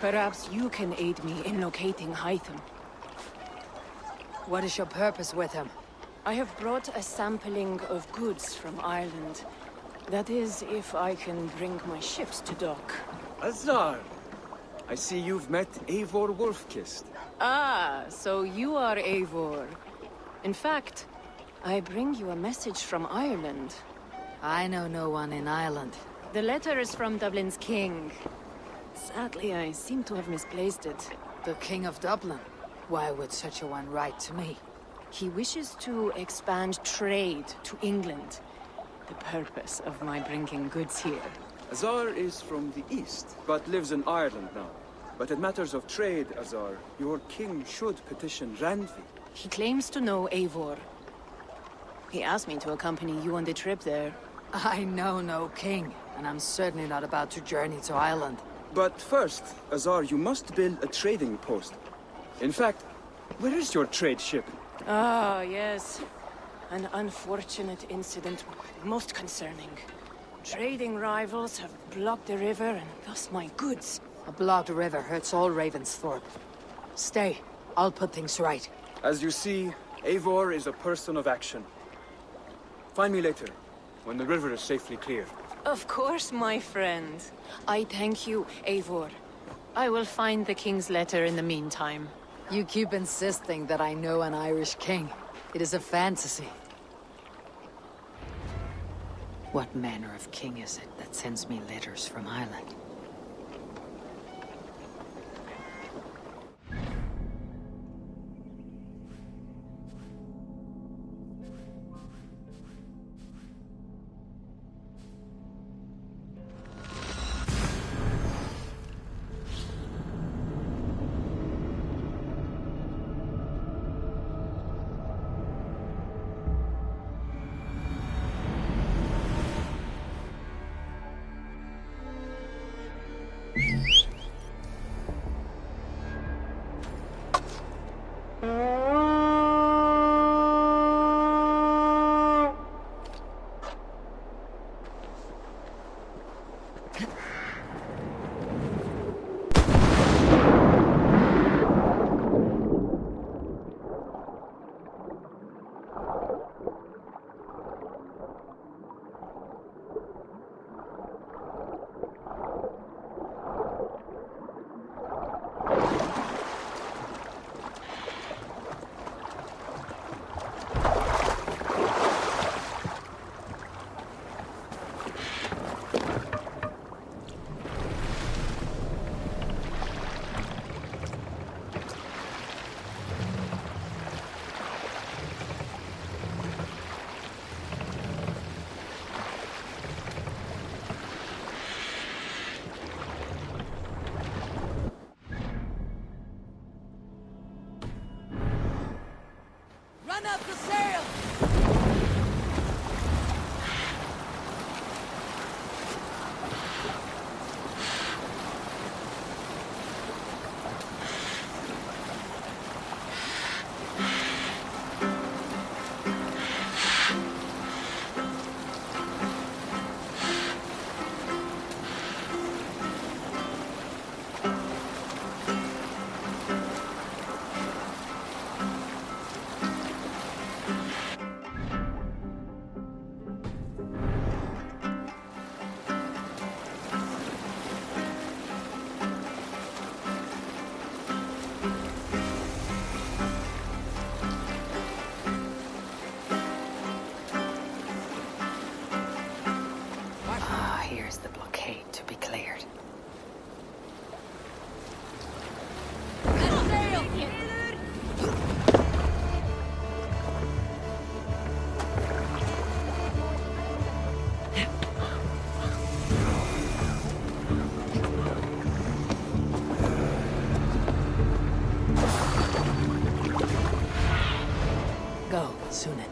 Perhaps you can aid me in locating Hytham. What is your purpose with him? I have brought a sampling of goods from Ireland. That is, if I can bring my ships to dock. Azar! I see you've met Eivor Wolfkist. Ah, so you are Eivor. In fact, I bring you a message from Ireland. I know no one in Ireland. The letter is from Dublin's king. Sadly, I seem to have misplaced it. The King of Dublin? Why would such a one write to me? He wishes to expand trade to England. The purpose of my bringing goods here. Azar is from the east, but lives in Ireland now. But in matters of trade, Azar, your king should petition Randvi. He claims to know Eivor. He asked me to accompany you on the trip there. I know no king, and I'm certainly not about to journey to Ireland. But first, Azar, you must build a trading post. In fact, where is your trade ship? Ah, yes. An unfortunate incident, most concerning. Trading rivals have blocked the river and thus my goods. A blocked river hurts all Ravensthorpe. Stay. I'll put things right. As you see, Eivor is a person of action. Find me later, when the river is safely clear. Of course, my friend. I thank you, Eivor. I will find the king's letter in the meantime. You keep insisting that I know an Irish king. It is a fantasy. What manner of king is it that sends me letters from Ireland? Run up the sail! Here's the blockade to be cleared. Go, Sunan.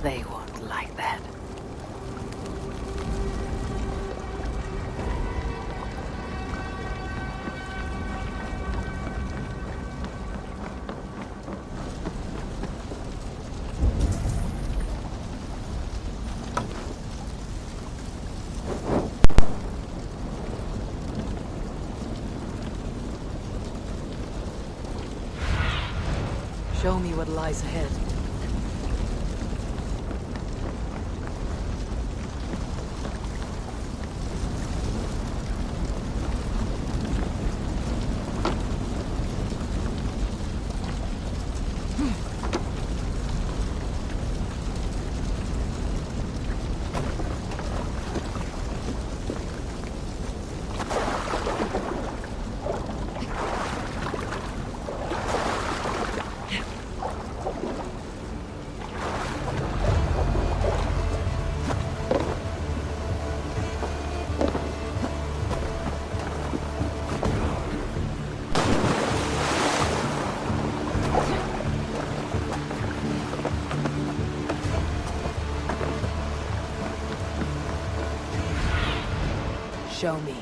They won't like that. Show me what lies ahead. Show me.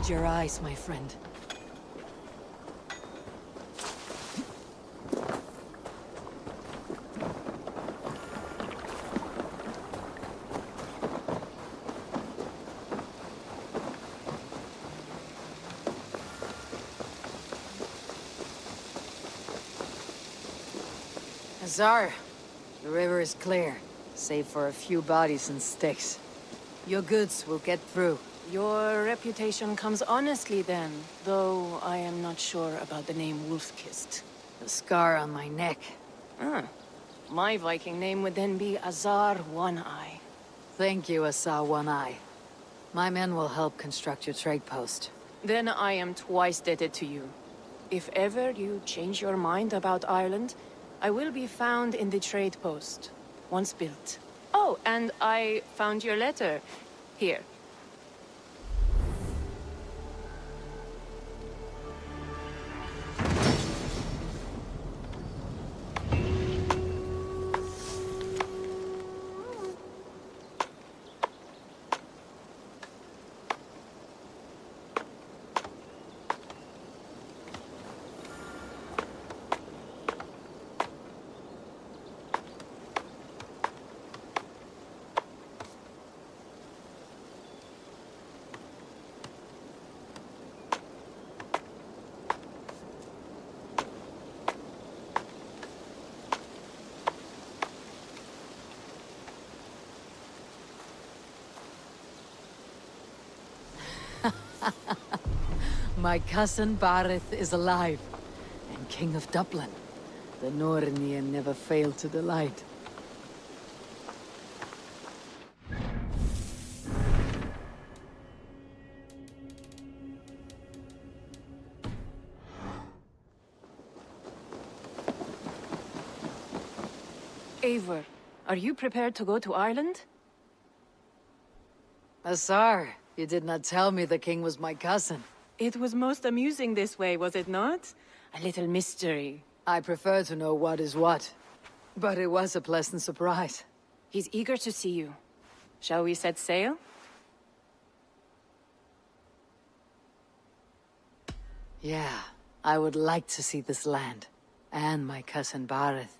need your eyes, my friend. Azar, the river is clear, save for a few bodies and sticks. Your goods will get through. Your reputation comes honestly then, though I am not sure about the name Wolf-Kissed. The scar on my neck. Ah, my Viking name would then be Azar One-Eye. Thank you, Azar One-Eye. My men will help construct your trade post. Then I am twice indebted to you. If ever you change your mind about Ireland, I will be found in the trade post, once built. Oh, and I found your letter. Here. My cousin Barith is alive, and King of Dublin. The Nornian never failed to delight. Eivor, are you prepared to go to Ireland? Azar, you did not tell me the king was my cousin. It was most amusing this way, was it not? A little mystery. I prefer to know what is what. But it was a pleasant surprise. He's eager to see you. Shall we set sail? Yeah, I would like to see this land. And my cousin Barith.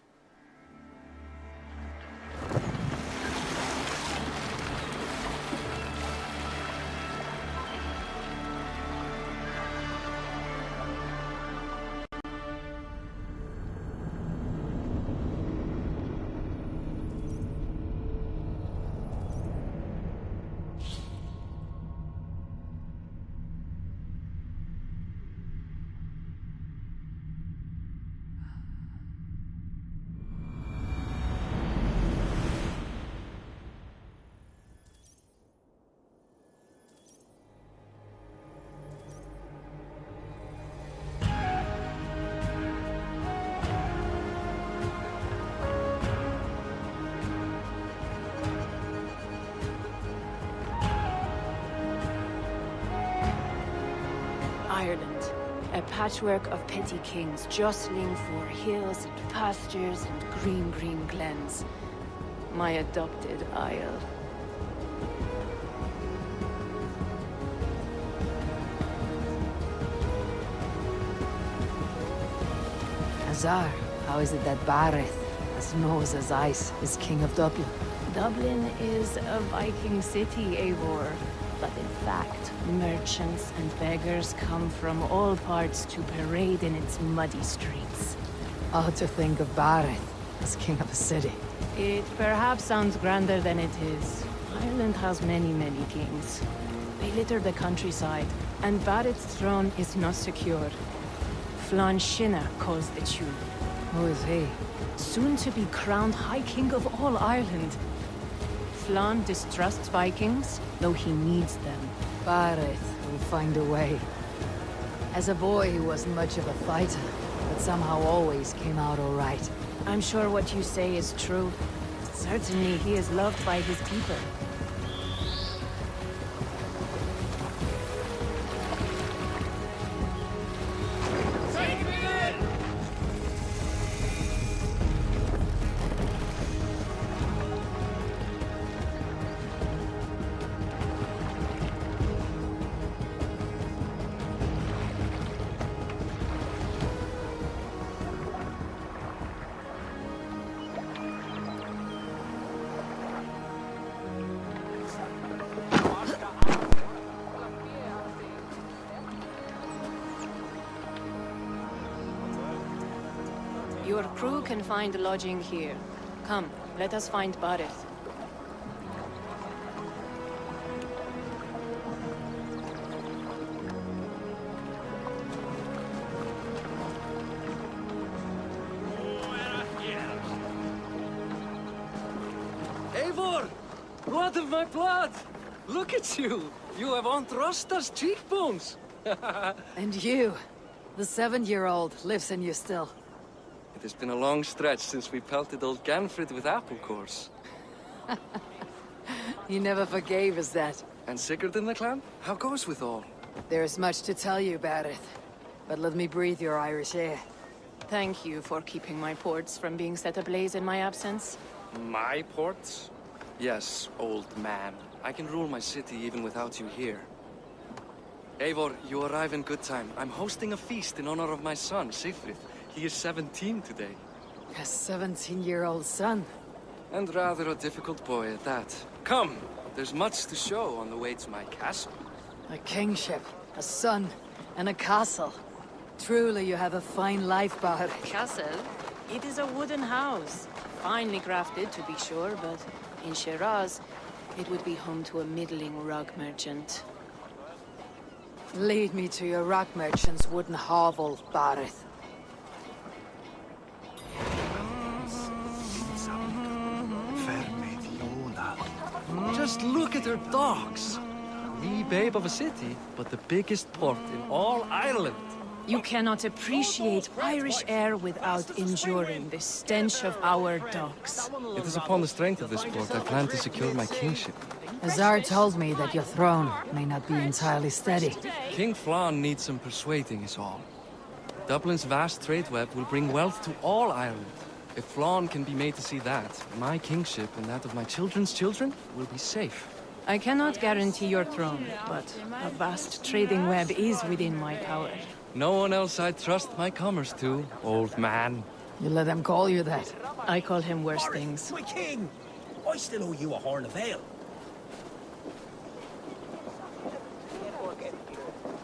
Ireland. A patchwork of petty kings jostling for hills and pastures and green glens. My adopted isle. Azar, how is it that Barith, as knows as ice, is king of Dublin? Dublin is a Viking city, Eivor. But in fact, merchants and beggars come from all parts to parade in its muddy streets. Odd to think of Barith as king of a city. It perhaps sounds grander than it is. Ireland has many kings. They litter the countryside, and Barith's throne is not secure. Flann Sinna calls the tune. Who is he? Soon to be crowned High King of all Ireland. Flann distrusts Vikings, though he needs them. Barith will find a way. As a boy, he wasn't much of a fighter, but somehow always came out all right. I'm sure what you say is true. Certainly, he is loved by his people. crew can find lodging here. Come, let us find Bareth. Eivor! Blood of my blood! Look at you! You have Aunt Rosta's cheekbones! And you, the 7-year-old, lives in you still. It has been a long stretch since we pelted old Ganfrid with apple cores. You never forgave us that. And Sigurd in the clan? How goes with all? There is much to tell you, Bareth. But let me breathe your Irish air. Thank you for keeping my ports from being set ablaze in my absence. My ports? Yes, old man. I can rule my city even without you here. Eivor, you arrive in good time. I'm hosting a feast in honor of my son, Sigrid. He is 17 today. A 17-year-old son. And rather a difficult boy at that. Come! There's much to show on the way to my castle. A kingship, a son, and a castle. Truly you have a fine life, Bareth. Castle? It is a wooden house. Finely crafted, to be sure, but in Shiraz, it would be home to a middling rug merchant. Lead me to your rock merchant's wooden hovel, Bareth. Just look at her dogs! Wee babe of a city, but the biggest port in all Ireland. You cannot appreciate Irish air without enduring the stench of our docks. It is upon the strength of this port I plan to secure my kingship. Azar told me that your throne may not be entirely steady. King Flann needs some persuading is all. Dublin's vast trade web will bring wealth to all Ireland. If Flann can be made to see that, my kingship and that of my children's children will be safe. I cannot guarantee your throne, but a vast trading web is within my power. No one else I'd trust my commerce to, old man. You let them call you that. I call him worse things. My king! I still owe you a horn of ale.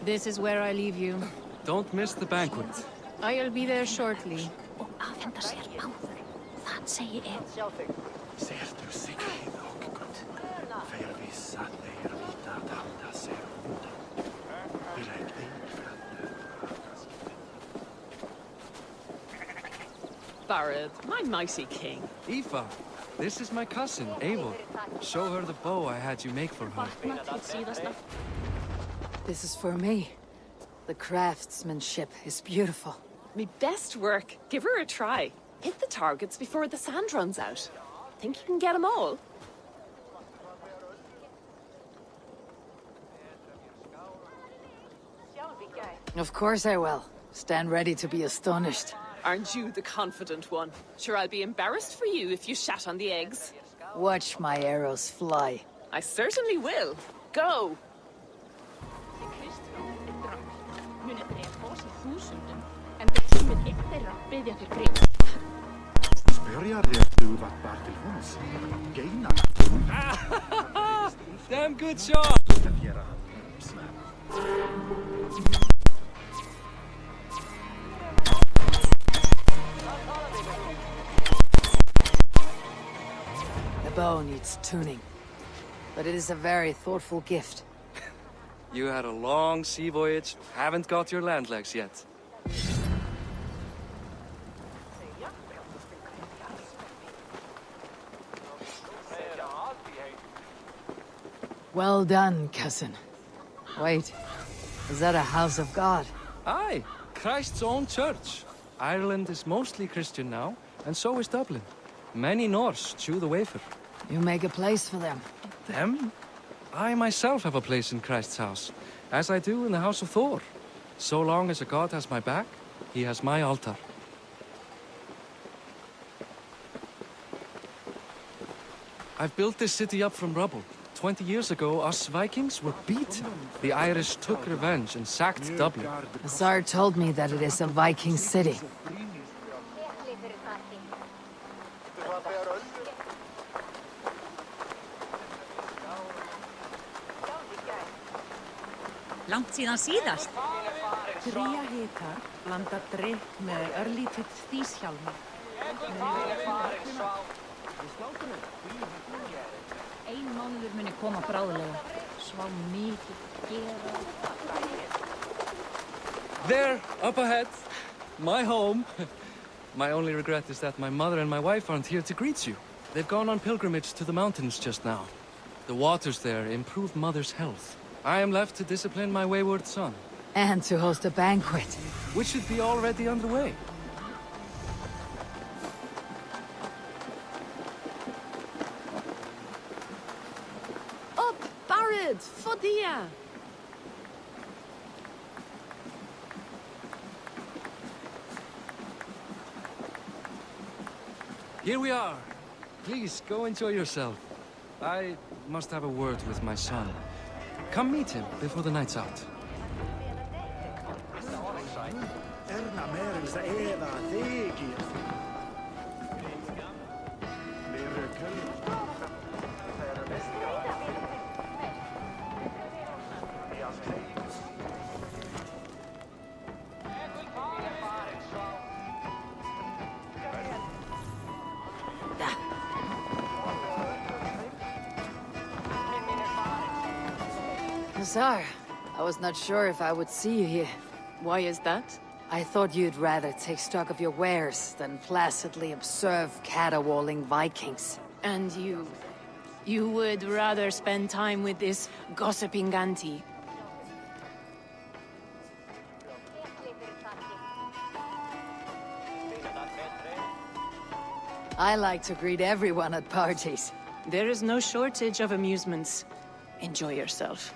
This is where I leave you. Don't miss the banquet. I'll be there shortly. Afhentar sér báður. Það segi ég. Sertu Sigrid og gott. Fer viss att det vita att halda sig undan. Bareth, my mighty king. Aoife, this is my cousin, Eivor. Show her the bow I had you make for her. This is for me. The craftsmanship is beautiful. Me best work. Give her a try. Hit the targets before the sand runs out. Think you can get them all? Of course I will. Stand ready to be astonished. Aren't you the confident one? Sure, I'll be embarrassed for you if you shat on the eggs. Watch my arrows fly. I certainly will. Go! Damn good shot! The bow needs tuning, but it is a very thoughtful gift. You had a long sea voyage, haven't got your land legs yet. Well done, cousin. Wait, is that a house of God? Aye, Christ's own church. Ireland is mostly Christian now, and so is Dublin. Many Norse chew the wafer. You make a place for them. Them? I myself have a place in Christ's house, as I do in the house of Thor. So long as a god has my back, he has my altar. I've built this city up from rubble. 20 years ago, us Vikings were beaten. The Irish took revenge and sacked Dublin. Azar told me that it is a Viking city. Langt síðan síðast. Tría hitar blanda drykk með örlítið þýshjálmi. Ein mánuður muni koma bráðlega. Svá mikið gera. There, up ahead. My home. My only regret is that my mother and my wife aren't here to greet you. They've gone on pilgrimage to the mountains just now. The waters there improve Mother's health. I am left to discipline my wayward son. And to host a banquet. Which should be already underway. Up, Barad, Fodia. Here we are. Please, go enjoy yourself. I must have a word with my son. Come meet him before the night's out. Nazar, I was not sure if I would see you here. Why is that? I thought you'd rather take stock of your wares than placidly observe caterwauling Vikings. And you... you would rather spend time with this gossiping auntie? I like to greet everyone at parties. There is no shortage of amusements. Enjoy yourself.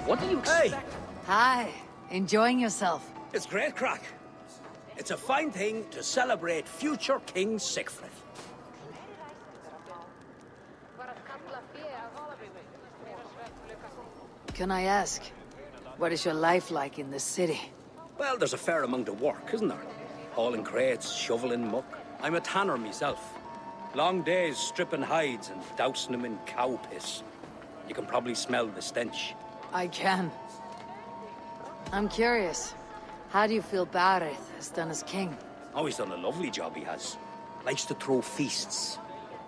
What do you expect? Hey! Hi, enjoying yourself? It's great crack. It's a fine thing to celebrate future King Siegfried. Can I ask, what is your life like in this city? Well, there's a fair amount of work, isn't there? Hauling crates, shoveling muck. I'm a tanner myself. Long days stripping hides and dousing them in cow piss. You can probably smell the stench. I can. I'm curious. How do you feel Barad has done as king? Oh, he's done a lovely job, he has. Likes to throw feasts.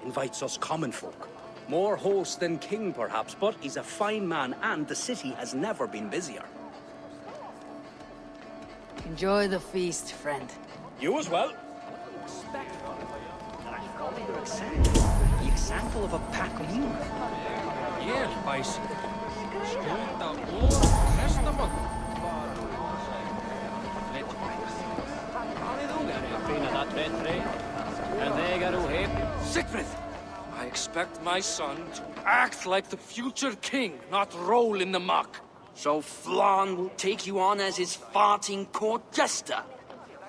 Invites us common folk. More host than king, perhaps, but he's a fine man, and the city has never been busier. Enjoy the feast, friend. You as well. The example of a pack mule. Hér, bæsi. Skjóta úr hestamögn. Siegfried! I expect my son to act like the future king, not roll in the muck. So Flan will take you on as his farting court jester.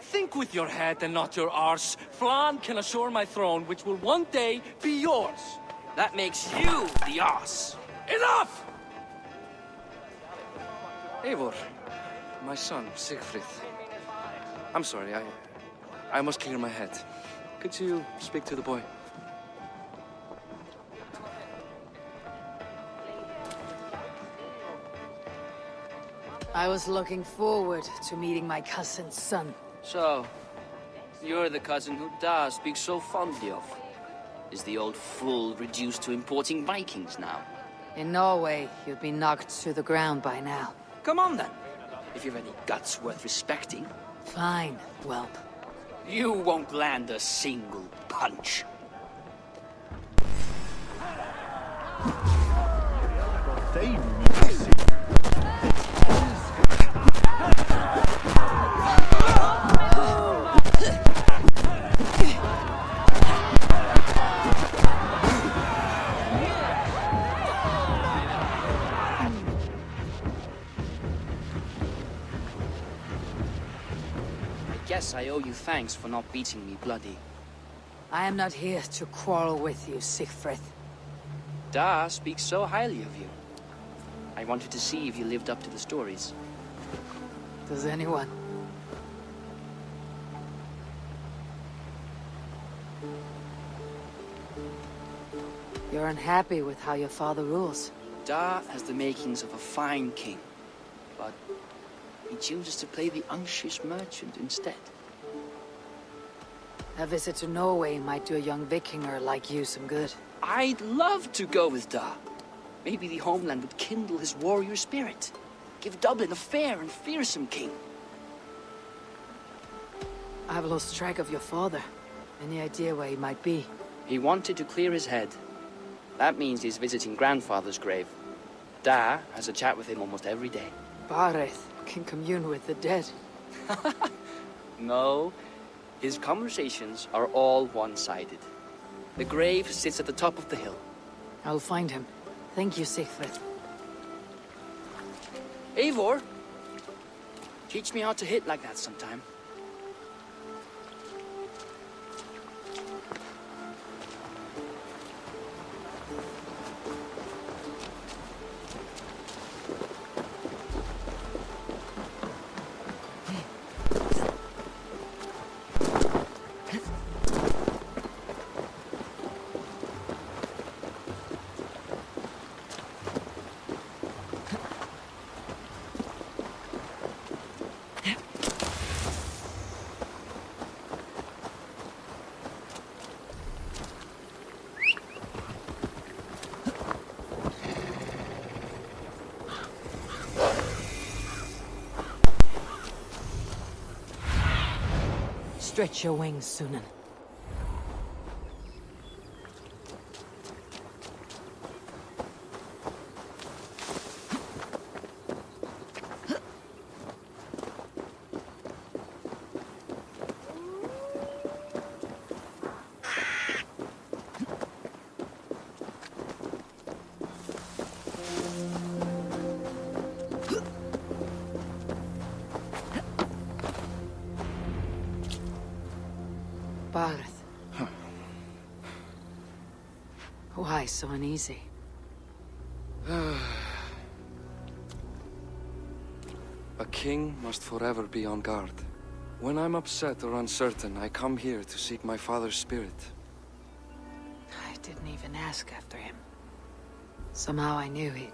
Think with your head and not your arse. Flan can assure my throne, which will one day be yours. That makes you the ass. Enough! Eivor, my son, Siegfried. I'm sorry, I must clear my head. Could you speak to the boy? I was looking forward to meeting my cousin's son. So, you're the cousin who Da speaks so fondly of. Is the old fool reduced to importing Vikings now? In Norway, you'd be knocked to the ground by now. Come on then, if you've any guts worth respecting. Fine, whelp. You won't land a single punch. Guess I owe you thanks for not beating me bloody. I am not here to quarrel with you, Siegfried. Da speaks so highly of you. I wanted to see if you lived up to the stories. Does anyone? You're unhappy with how your father rules. Da has the makings of a fine king, but he chooses to play the anxious merchant instead. A visit to Norway might do a young Vikinger like you some good. I'd love to go with Da. Maybe the homeland would kindle his warrior spirit. Give Dublin a fair and fearsome king. I've lost track of your father. Any idea where he might be? He wanted to clear his head. That means he's visiting grandfather's grave. Da has a chat with him almost every day. Bareth can commune with the dead. No, his conversations are all one-sided. The grave sits at the top of the hill. I'll find him. Thank you, Sigfrid. Eivor, teach me how to hit like that sometime. Stretch your wings, Sunan. Bareth. Why so uneasy? A king must forever be on guard. When I'm upset or uncertain, I come here to seek my father's spirit. I didn't even ask after him. Somehow I knew he'd...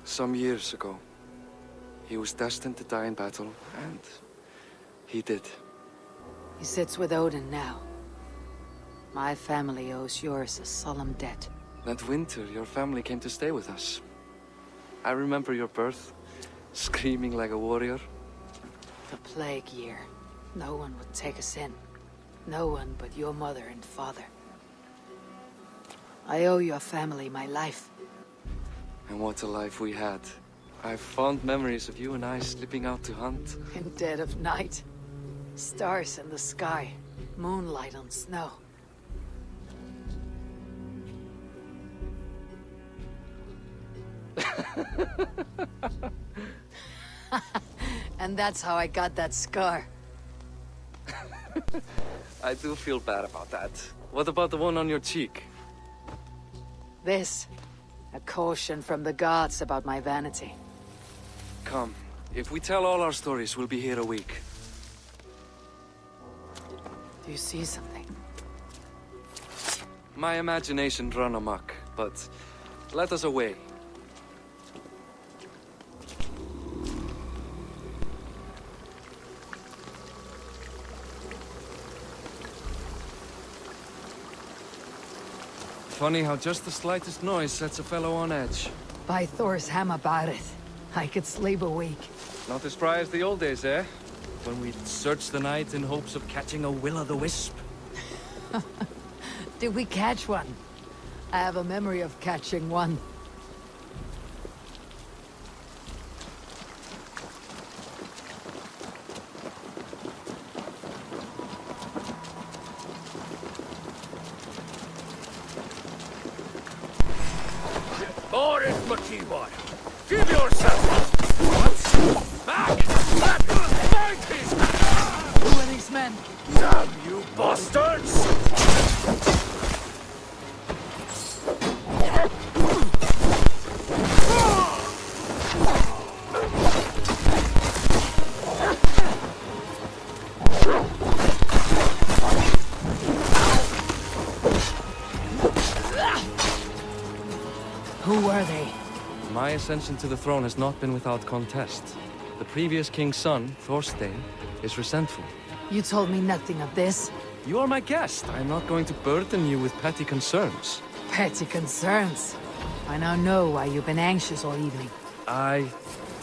Some years ago, he was destined to die in battle, and he did. He sits with Odin now. My family owes yours a solemn debt. That winter, your family came to stay with us. I remember your birth, screaming like a warrior. The plague year. No one would take us in. No one but your mother and father. I owe your family my life. And what a life we had. I have fond memories of you and I slipping out to hunt. In dead of night. Stars in the sky. Moonlight on snow. And that's how I got that scar. I do feel bad about that. What about the one on your cheek? This. A caution from the gods about my vanity. Come, if we tell all our stories, we'll be here a week. Do you see something? My imagination run amok, but let us away. Funny how just the slightest noise sets a fellow on edge. By Thor's hammer, Bareth. I could sleep a week. Not as spry as the old days, eh? When we'd search the night in hopes of catching a will-o'-the-wisp. Did we catch one? I have a memory of catching one. Boris Makiboy, give yourself! What? Back! Back! Fighting! Who are these men? Damn you bastards! Who were they? My ascension to the throne has not been without contest. The previous king's son, Thorstein, is resentful. You told me nothing of this. You are my guest. I'm not going to burden you with petty concerns. Petty concerns. I now know why you've been anxious all evening. Aye,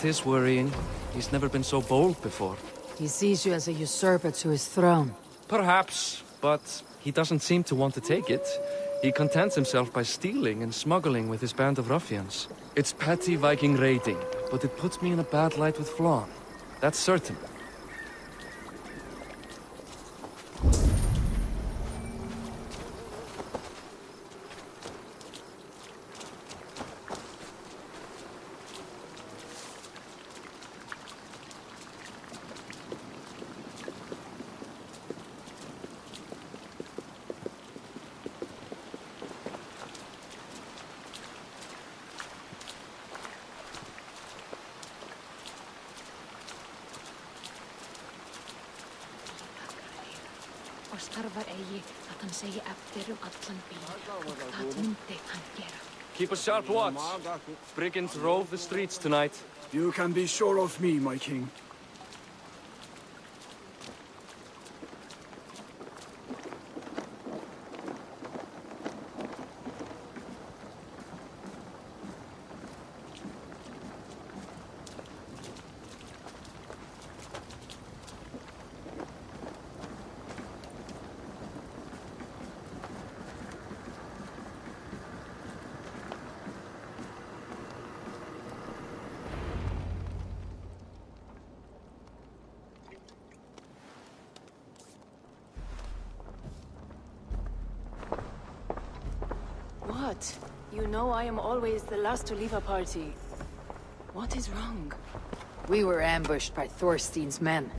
'tis worrying. He's never been so bold before. He sees you as a usurper to his throne. Perhaps, but he doesn't seem to want to take it. He contents himself by stealing and smuggling with his band of ruffians. It's petty Viking raiding, but it puts me in a bad light with Flann. That's certain. Starfar eigi að hann segi eftir allan bíl og það myndi hann gera. Keep a sharp watch. Brigands rove the streets tonight. You can be sure of me, my king. What? You know I am always the last to leave a party. What is wrong? We were ambushed by Thorstein's men.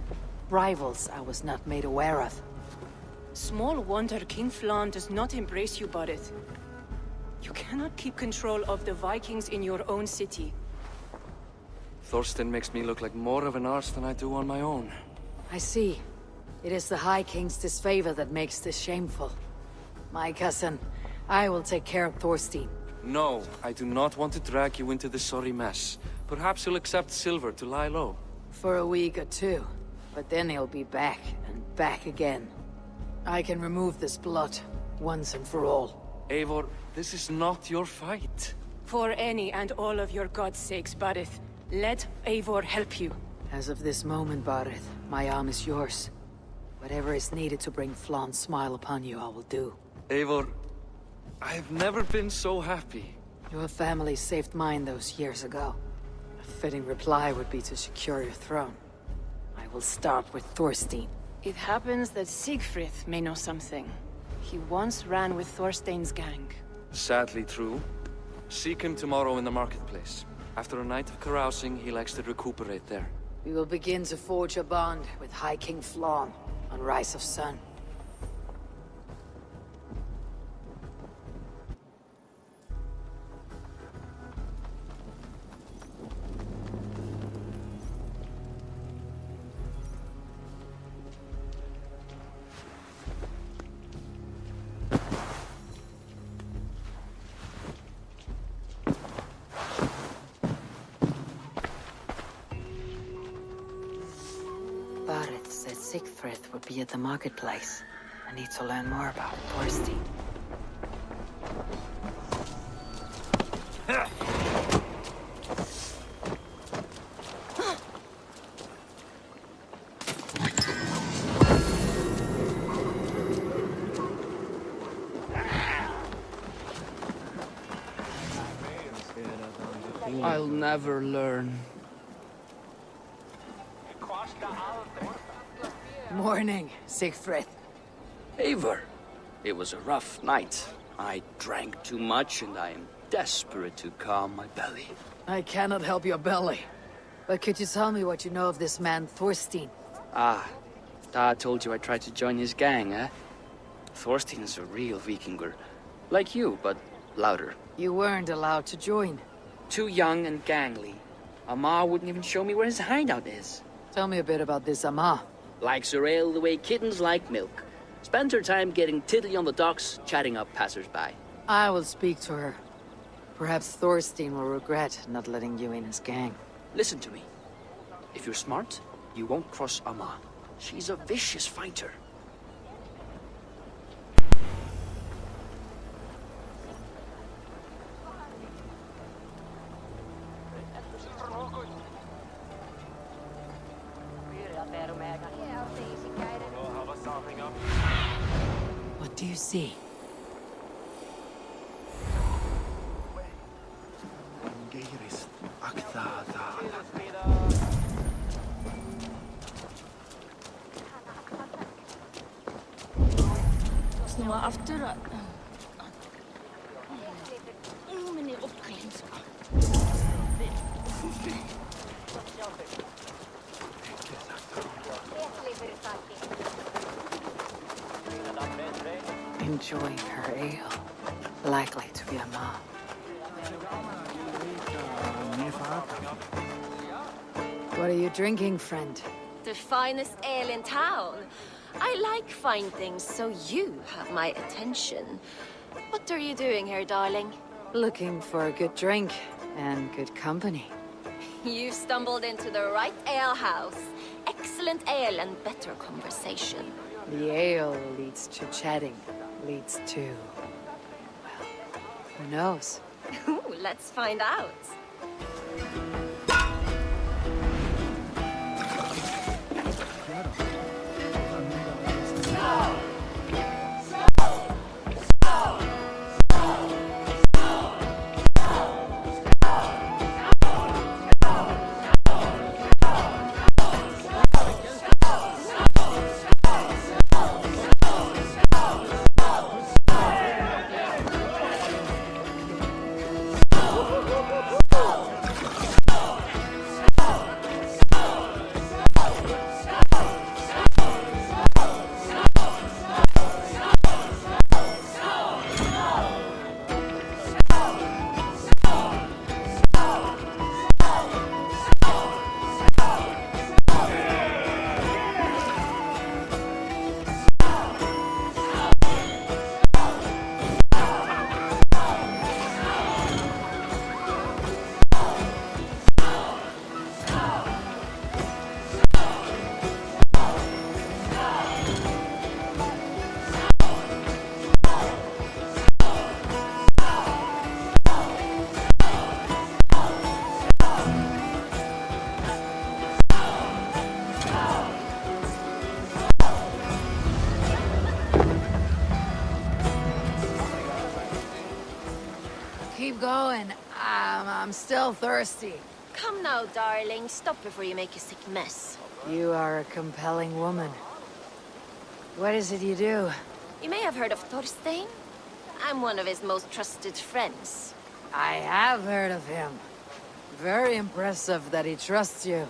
Rivals I was not made aware of. Small wonder King Flann does not embrace you, Barret. You cannot keep control of the Vikings in your own city. Thorstein makes me look like more of an arse than I do on my own. I see. It is the High King's disfavor that makes this shameful. My cousin, I will take care of Thorstein. No, I do not want to drag you into this sorry mess. Perhaps you'll accept silver to lie low. For a week or two. But then he'll be back, and back again. I can remove this blot, once and for all. Eivor, this is not your fight. For any and all of your god's sakes, Barret, let Eivor help you. As of this moment, Barret, my arm is yours. Whatever is needed to bring Flann's smile upon you, I will do. Eivor, I have never been so happy. Your family saved mine those years ago. A fitting reply would be to secure your throne. I will start with Thorstein. It happens that Siegfried may know something. He once ran with Thorstein's gang. Sadly true. Seek him tomorrow in the marketplace. After a night of carousing, he likes to recuperate there. We will begin to forge a bond with High King Flann on Rise of Sun. Barret said Siegfried would be at the marketplace. I need to learn more about Thorstein. I'll never learn. Morning, Siegfried. Eivor, it was a rough night. I drank too much and I am desperate to calm my belly. I cannot help your belly. But could you tell me what you know of this man, Thorstein? Ah, Dad told you I tried to join his gang, eh? Thorstein is a real Vikinger. Like you, but louder. You weren't allowed to join. Too young and gangly. Amar wouldn't even show me where his hideout is. Tell me a bit about this Amar. Likes her ale the way kittens like milk. Spends her time getting tiddly on the docks, chatting up passers-by. I will speak to her. Perhaps Thorstein will regret not letting you in his gang. Listen to me. If you're smart, you won't cross Amma. She's a vicious fighter. What do you see? Geiris akta dala. Snå after. Men är uppklämsk. Enjoying her ale. Likely to be a mom. What are you drinking, friend? The finest ale in town. I like fine things, so you have my attention. What are you doing here, darling? Looking for a good drink and good company. You stumbled into the right ale house. Excellent ale and better conversation. The ale leads to chatting, leads to... well, who knows? Ooh, let's find out. Keep going. I'm still thirsty. Come now, darling. Stop before you make a sick mess. You are a compelling woman. What is it you do? You may have heard of Thorstein. I'm one of his most trusted friends. I have heard of him. Very impressive that he trusts you.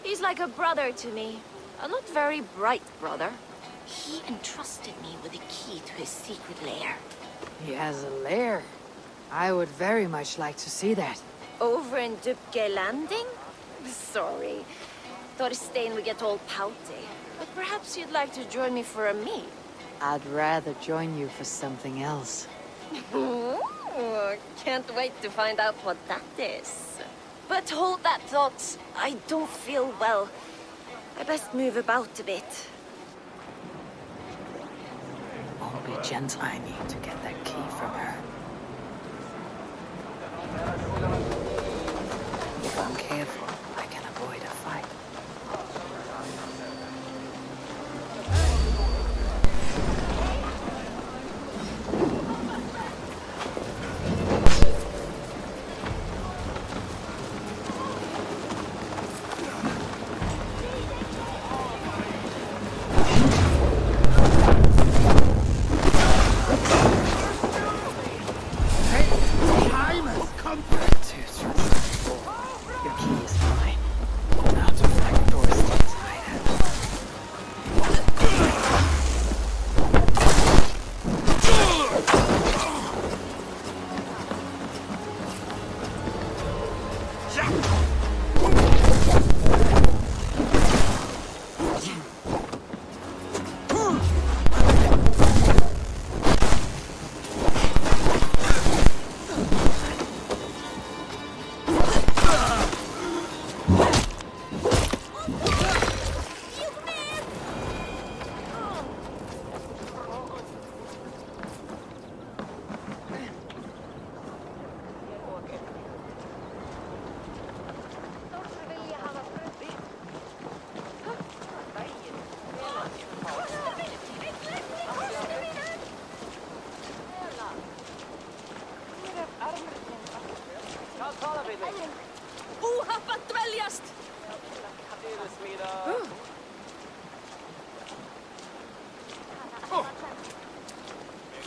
He's like a brother to me. A not very bright brother. He entrusted me with the key to his secret lair. He has a lair. I would very much like to see that. Over in Dupke Landing? Sorry. Thorstein would get all pouty. But perhaps you'd like to join me for a meal. I'd rather join you for something else. Ooh, can't wait to find out what that is. But hold that thought. I don't feel well. I best move about a bit. Won't be gentle. I need to get that key from her. If I'm careful, I can avoid a fight. Your key is mine. Now to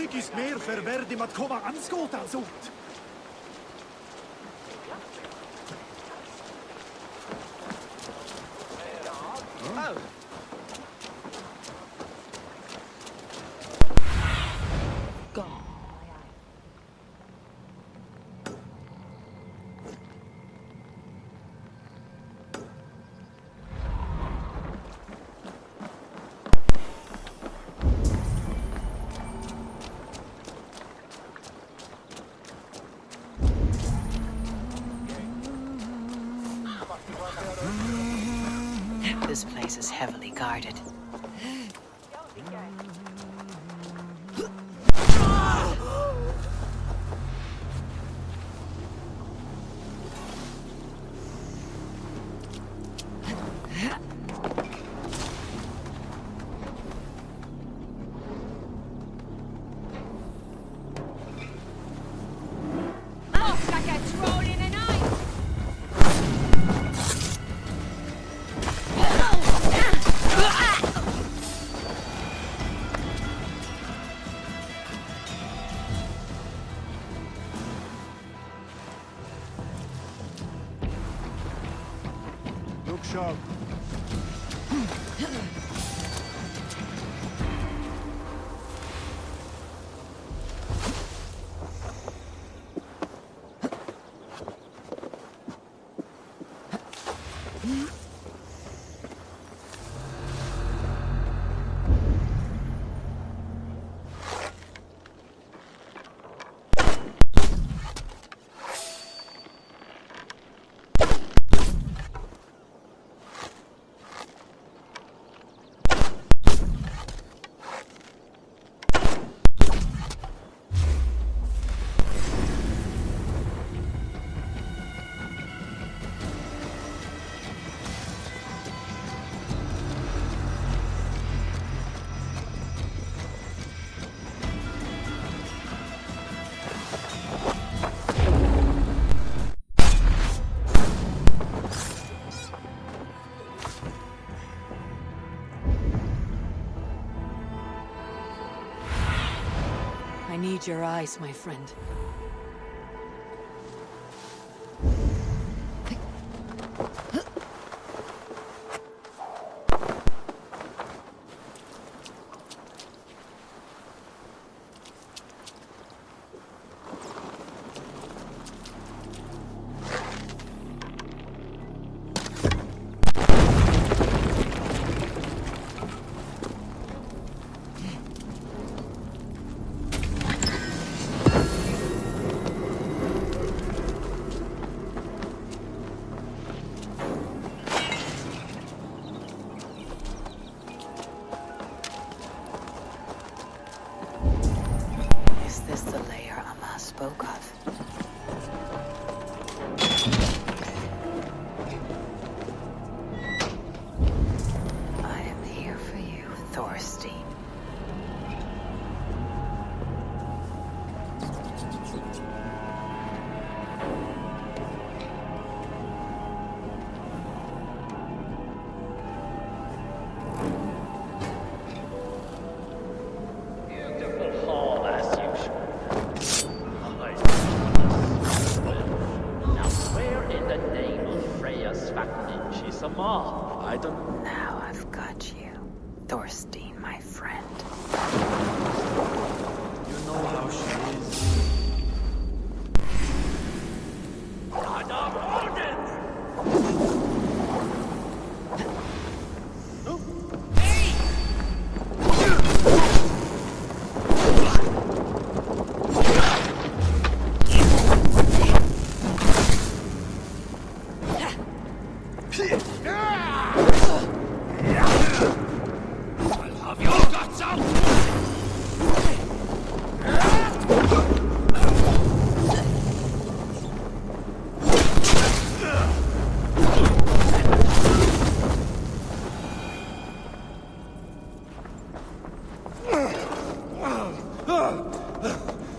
Tykist mer förvärdig att komma anskåtans åt. This place is heavily guarded. Look sharp. I need your eyes, my friend. Is this the lair Amma spoke of? I am here for you, Thorstein. I don't... Now I've got you, Thorstein, my friend. You know how she is.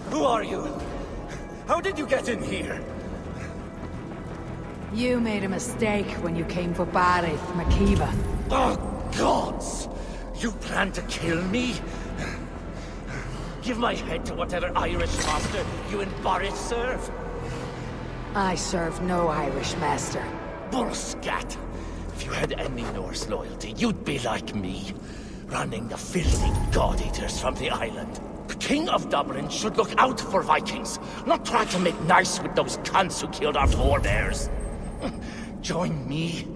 Who are you? How did you get in here? You made a mistake when you came for Barith, Makiva. Oh, gods! You plan to kill me? Give my head to whatever Irish master you and Boris serve. I serve no Irish master. Bullscat! If you had any Norse loyalty, you'd be like me, running the filthy god-eaters from the island. The King of Dublin should look out for Vikings, not try to make nice with those cunts who killed our forebears. Join me.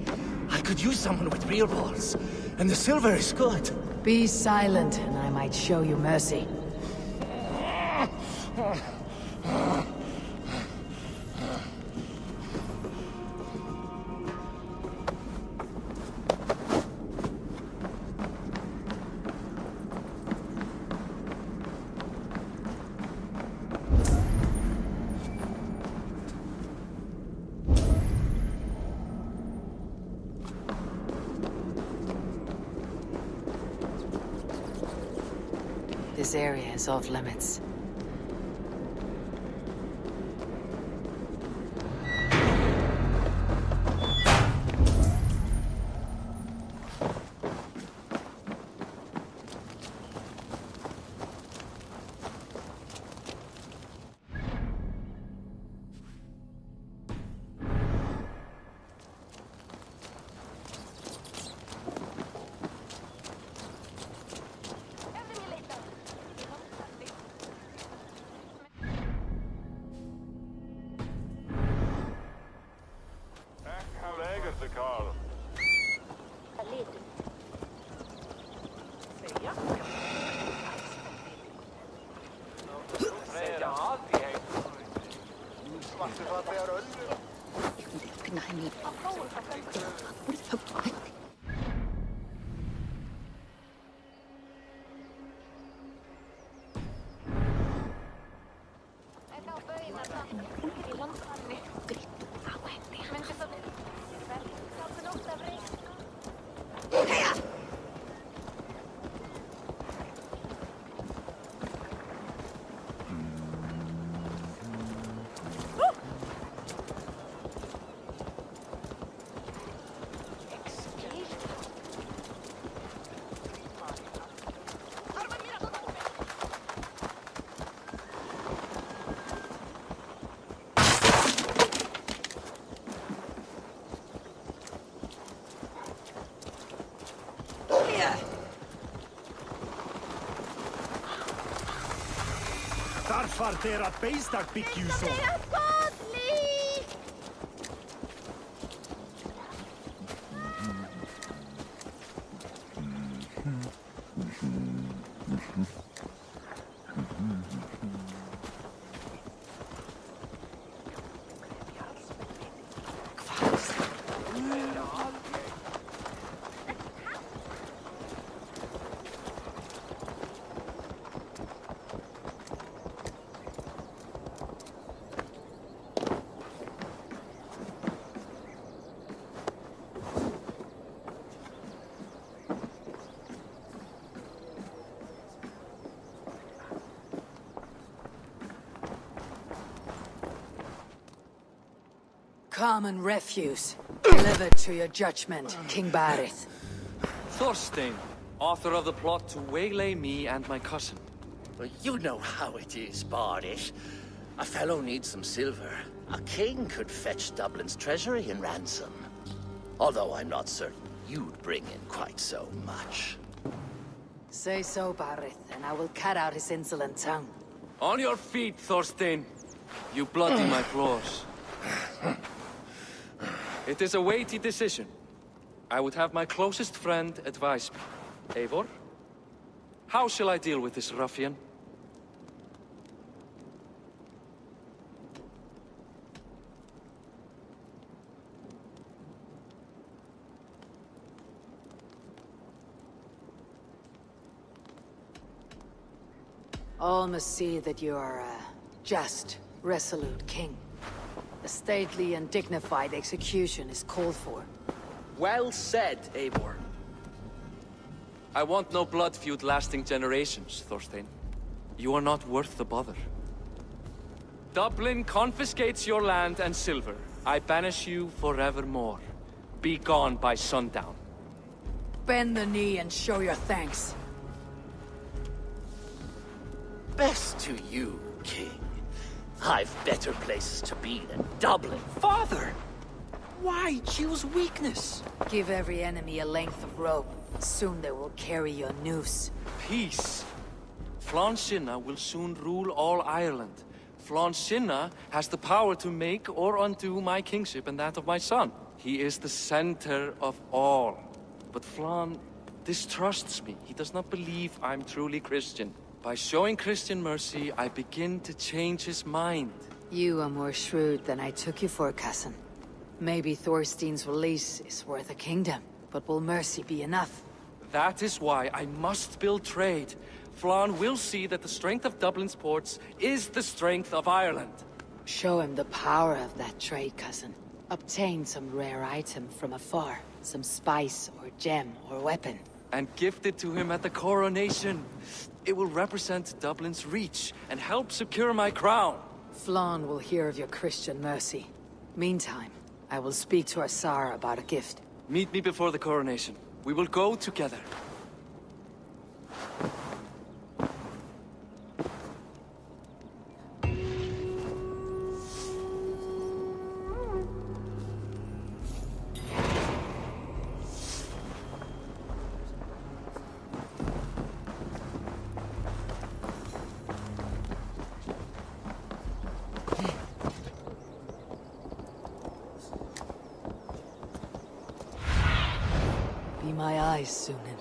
I could use someone with real balls, and the silver is good. Be silent, and I might show you mercy. This area is off limits. Varför deras beistar fick ju så? Common refuse. Delivered to your judgment, King Barith. Thorstein, author of the plot to waylay me and my cousin. Well, you know how it is, Bardish. A fellow needs some silver. A king could fetch Dublin's treasury in ransom. Although I'm not certain you'd bring in quite so much. Say so, Barith, and I will cut out his insolent tongue. On your feet, Thorstein. You bloody my claws. It is a weighty decision. I would have my closest friend advise me. Eivor, how shall I deal with this ruffian? All must see that you are a just, resolute king. A stately and dignified execution is called for. Well said, Eivor. I want no blood feud lasting generations, Thorstein. You are not worth the bother. Dublin confiscates your land and silver. I banish you forevermore. Be gone by sundown. Bend the knee and show your thanks. best to you, King. I've better places to be than Dublin. Father! Why choose weakness? Give every enemy a length of rope. Soon they will carry your noose. Peace. Flann Sinna will soon rule all Ireland. Flann Sinna has the power to make or undo my kingship and that of my son. He is the center of all. But Flann distrusts me. He does not believe I'm truly Christian. By showing Christian mercy, I begin to change his mind. You are more shrewd than I took you for, cousin. Maybe Thorstein's release is worth a kingdom, but will mercy be enough? That is why I must build trade. Flann will see that the strength of Dublin's ports is the strength of Ireland. Show him the power of that trade, cousin. Obtain some rare item from afar. Some spice or gem or weapon. And gift it to him at the coronation. It will represent Dublin's reach and help secure my crown. Flann will hear of your Christian mercy. Meantime, I will speak to Asar about a gift. Meet me before the coronation. We will go together. Be my eyes, Sunan.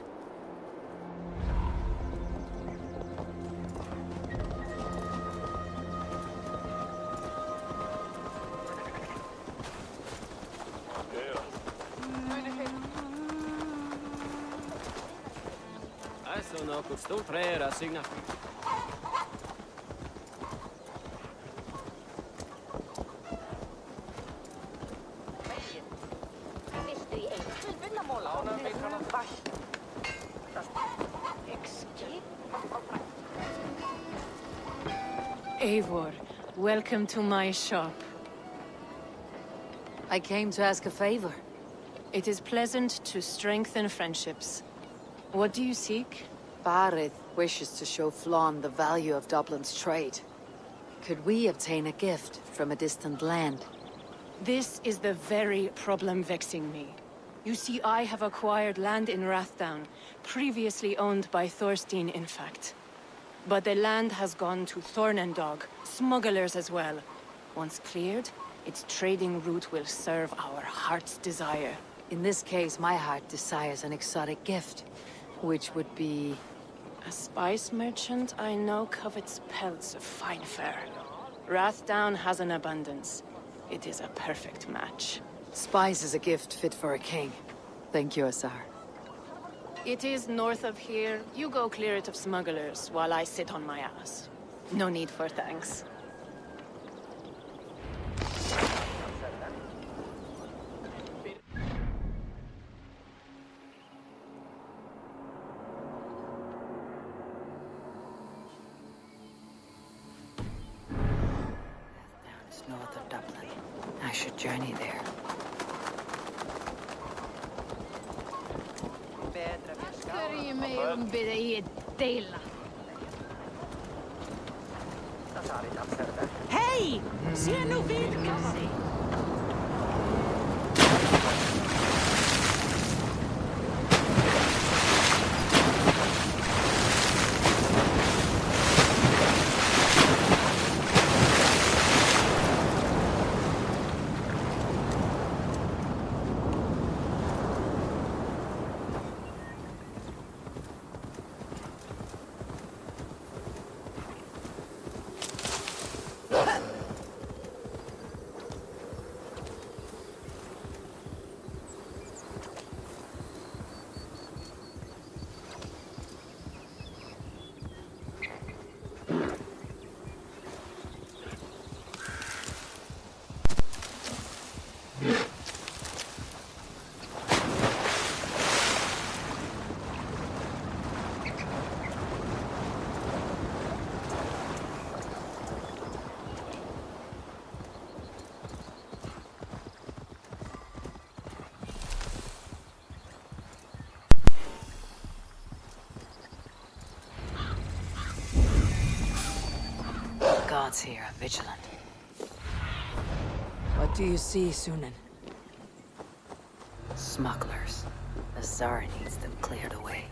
Eivor, welcome to my shop. I came to ask a favor. It is pleasant to strengthen friendships. What do you seek? Barith wishes to show Flann the value of Dublin's trade. Could we obtain a gift from a distant land? This is the very problem vexing me. You see, I have acquired land in Rathdown, previously owned by Thorstein, in fact. But the land has gone to Thornendog, smugglers as well. Once cleared, its trading route will serve our heart's desire. In this case, my heart desires an exotic gift, which would be... A spice merchant I know covets pelts of fine fur. Rathdown has an abundance. It is a perfect match. Spice is a gift fit for a king. Thank you, Asar. It is north of here. You go clear it of smugglers, while I sit on my ass. No need for thanks. It's north of Dublin. I should journey there. Hörje mig bidda i dela. Hej! Se nu vilka sig! guards here are vigilant. What do you see, Sunan? Smugglers. The Tsar needs them cleared away.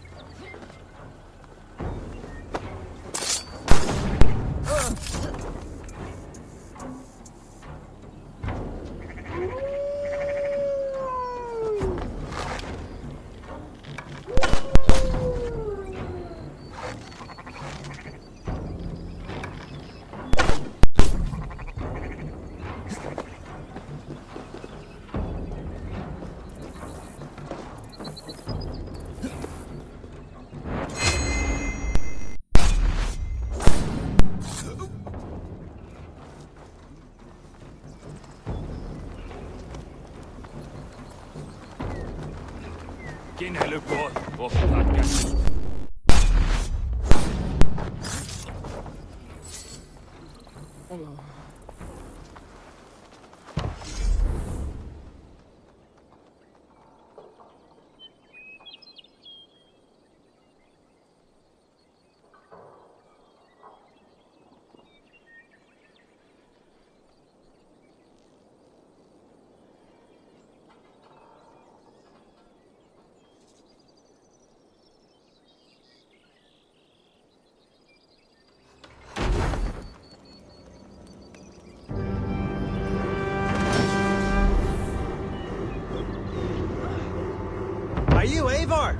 Are you Eivor?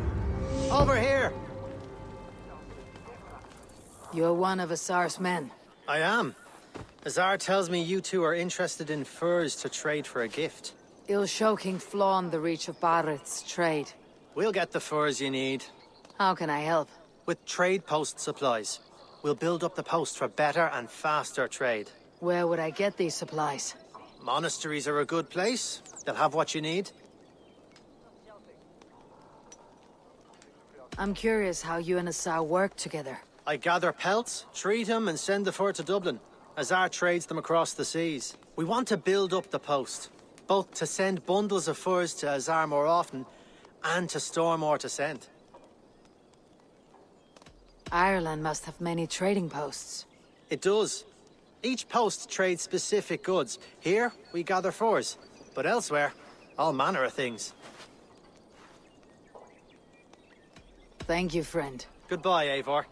Over here! You're one of Azar's men. I am. Azar tells me you two are interested in furs to trade for a gift. Ill-Shoking flawn the reach of Barith's trade. We'll get the furs you need. How can I help? With trade post supplies. We'll build up the post for better and faster trade. Where would I get these supplies? Monasteries are a good place. They'll have what you need. I'm curious how you and Azar work together. I gather pelts, treat them, and send the fur to Dublin. Azar trades them across the seas. We want to build up the post, both to send bundles of furs to Azar more often, and to store more to send. Ireland must have many trading posts. It does. Each post trades specific goods. Here, we gather furs, but elsewhere, all manner of things. Thank you, friend. Goodbye, Eivor.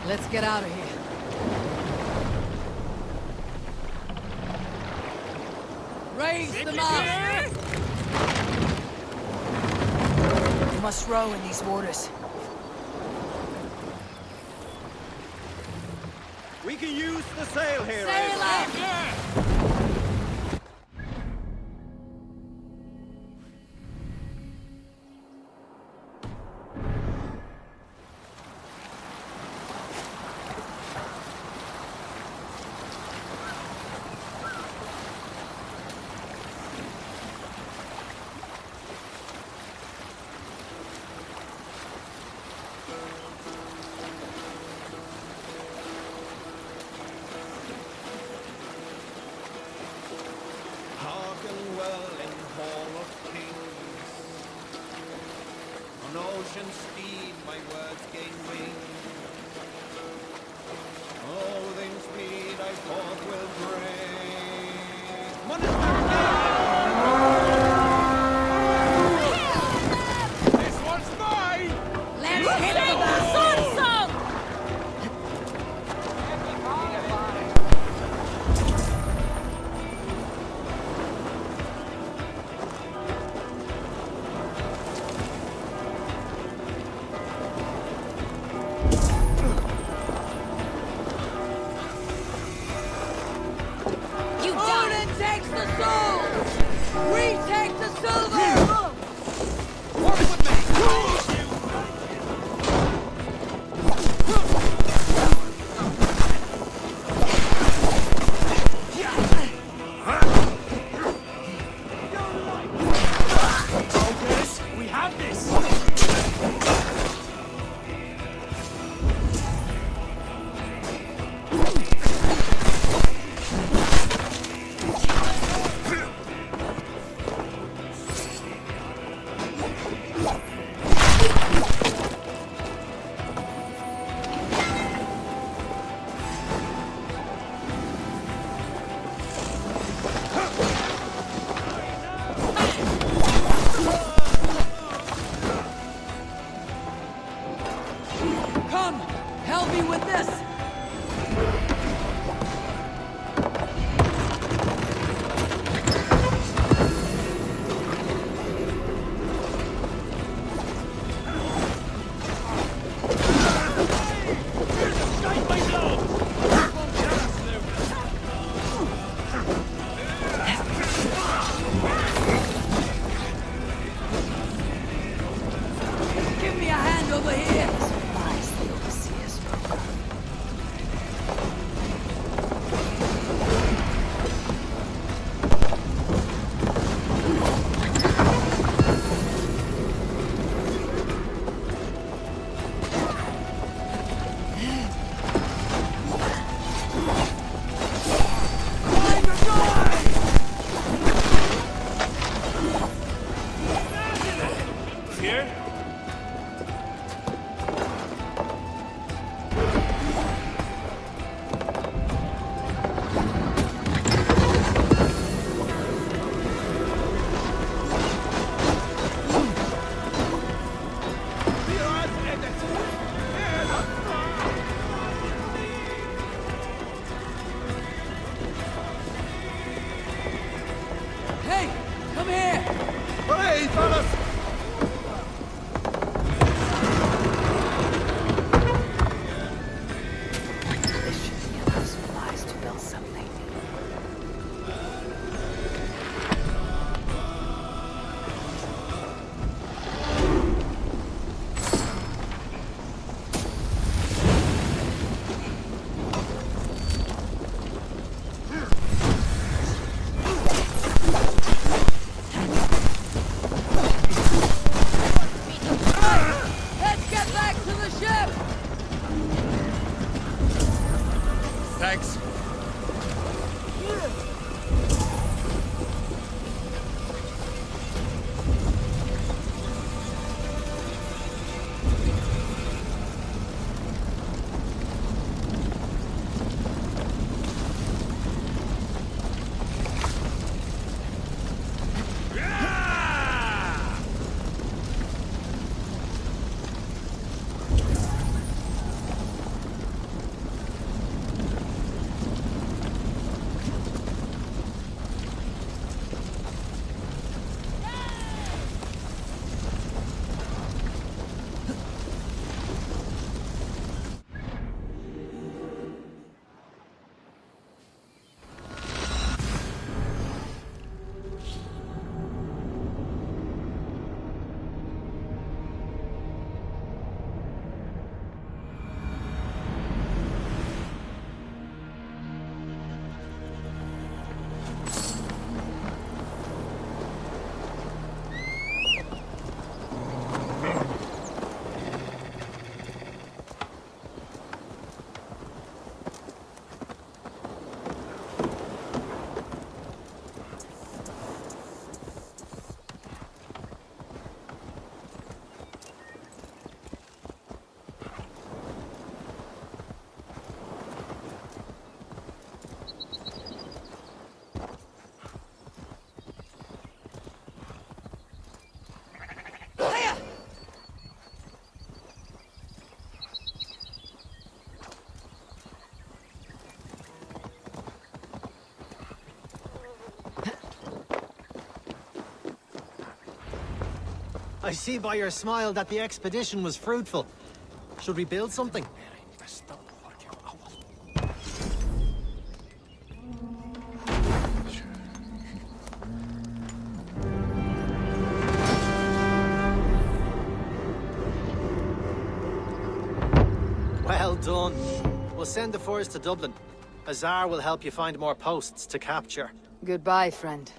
Let's get out of here. Raise the mast! You must row in these waters. We can use the sail here. Sail up! Help me with this! Give me a hand over here! Supplies the overseer spoke of. Here? Hey! Come here! Hey, fellas! This should be enough supplies to build something. Let's get back to the ship! Thanks. I see by your smile that the expedition was fruitful. Should we build something? Well done. We'll send the furs to Dublin. Azar will help you find more posts to capture. Goodbye, friend.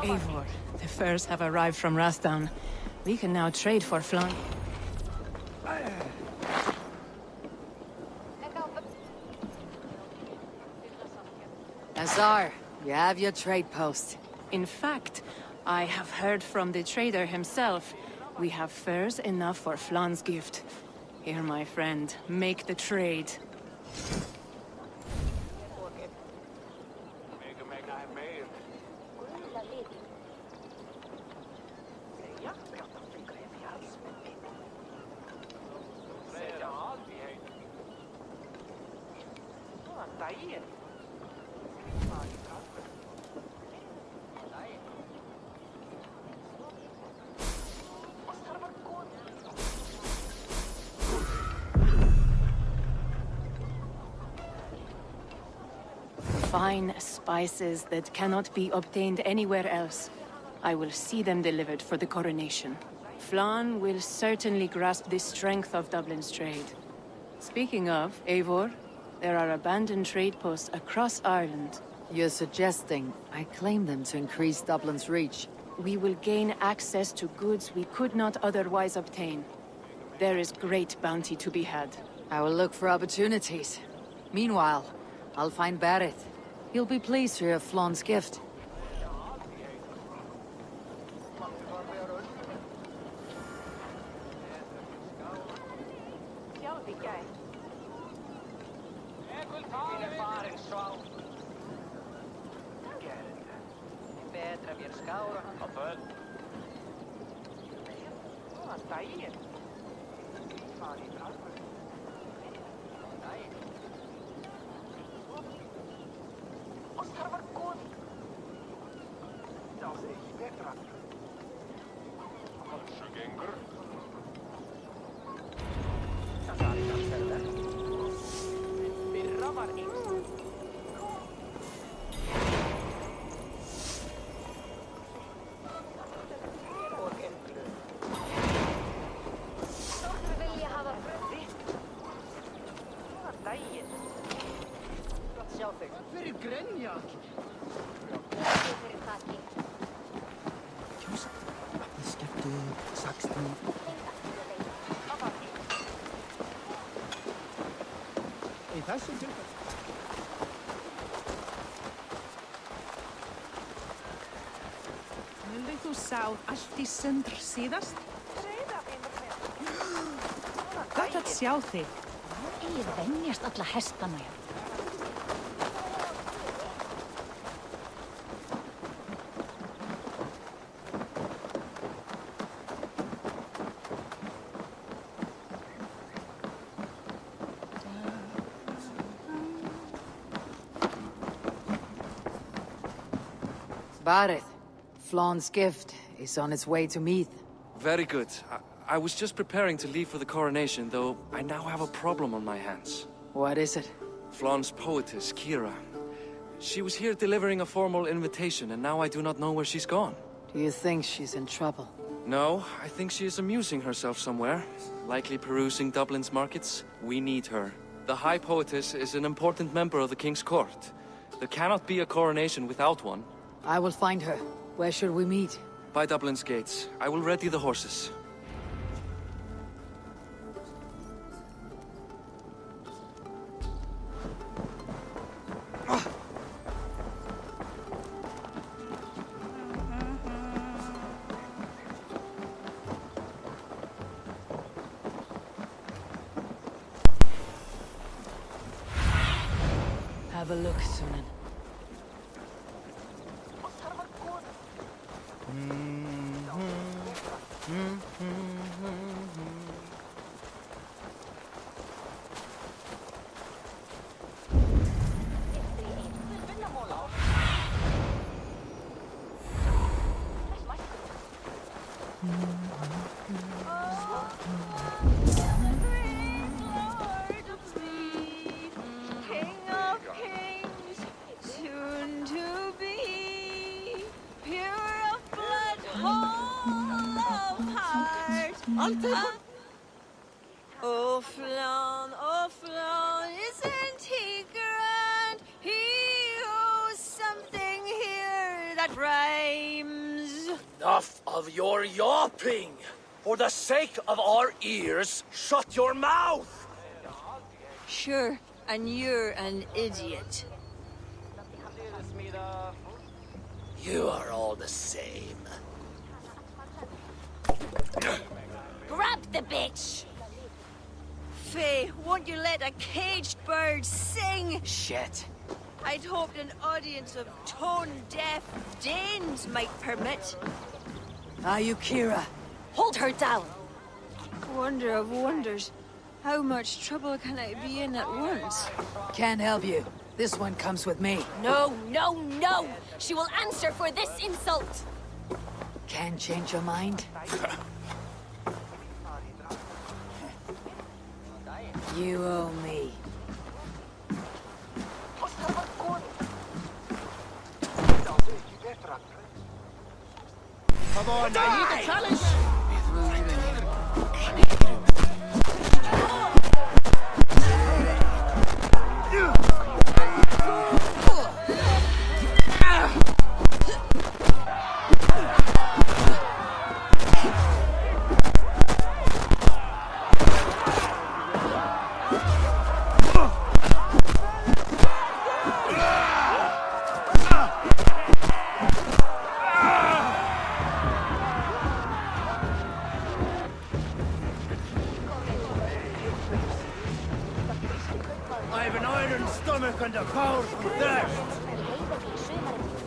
Eivor, the furs have arrived from Rastan. We can now trade for Flan. Azar, you have your trade post. In fact, I have heard from the trader himself. We have furs enough for Flan's gift. Here, my friend, make the trade. Fine spices that cannot be obtained anywhere else. I will see them delivered for the coronation. Flan will certainly grasp the strength of Dublin's trade. Speaking of, Eivor, there are abandoned trade posts across Ireland. You're suggesting I claim them to increase Dublin's reach? We will gain access to goods we could not otherwise obtain. There is great bounty to be had. I will look for opportunities. Meanwhile, I'll find Barrett. He'll be pleased to hear Flan's gift. Vildi þú sáð allt í sundr síðast? Gott að sjá þig. Ég venjast alla hestana hérna. Barrett, Flan's gift is on its way to Meath. Very good. I was just preparing to leave for the coronation, though I now have a problem on my hands. What is it? Flan's poetess, Kira. She was here delivering a formal invitation, and now I do not know where she's gone. Do you think she's in trouble? No, I think she is amusing herself somewhere. Likely perusing Dublin's markets. We need her. The High Poetess is an important member of the King's Court. There cannot be a coronation without one. I will find her. Where should we meet? By Dublin's gates. I will ready the horses. Have a look, Sunan. Oh, Flan, isn't he grand? He owes something here that rhymes. Enough of your yawping! For the sake of our ears, shut your mouth! Sure, and you're an idiot. You are all the same. Grab the bitch! Faye, won't you let a caged bird sing? Shit. I'd hoped an audience of tone-deaf Danes might permit. Are you Kira? Hold her down! Wonder of wonders. How much trouble can I be in at once? Can't help you. This one comes with me. No! She will answer for this insult! Can change your mind? You owe me. Come on, I need a challenge!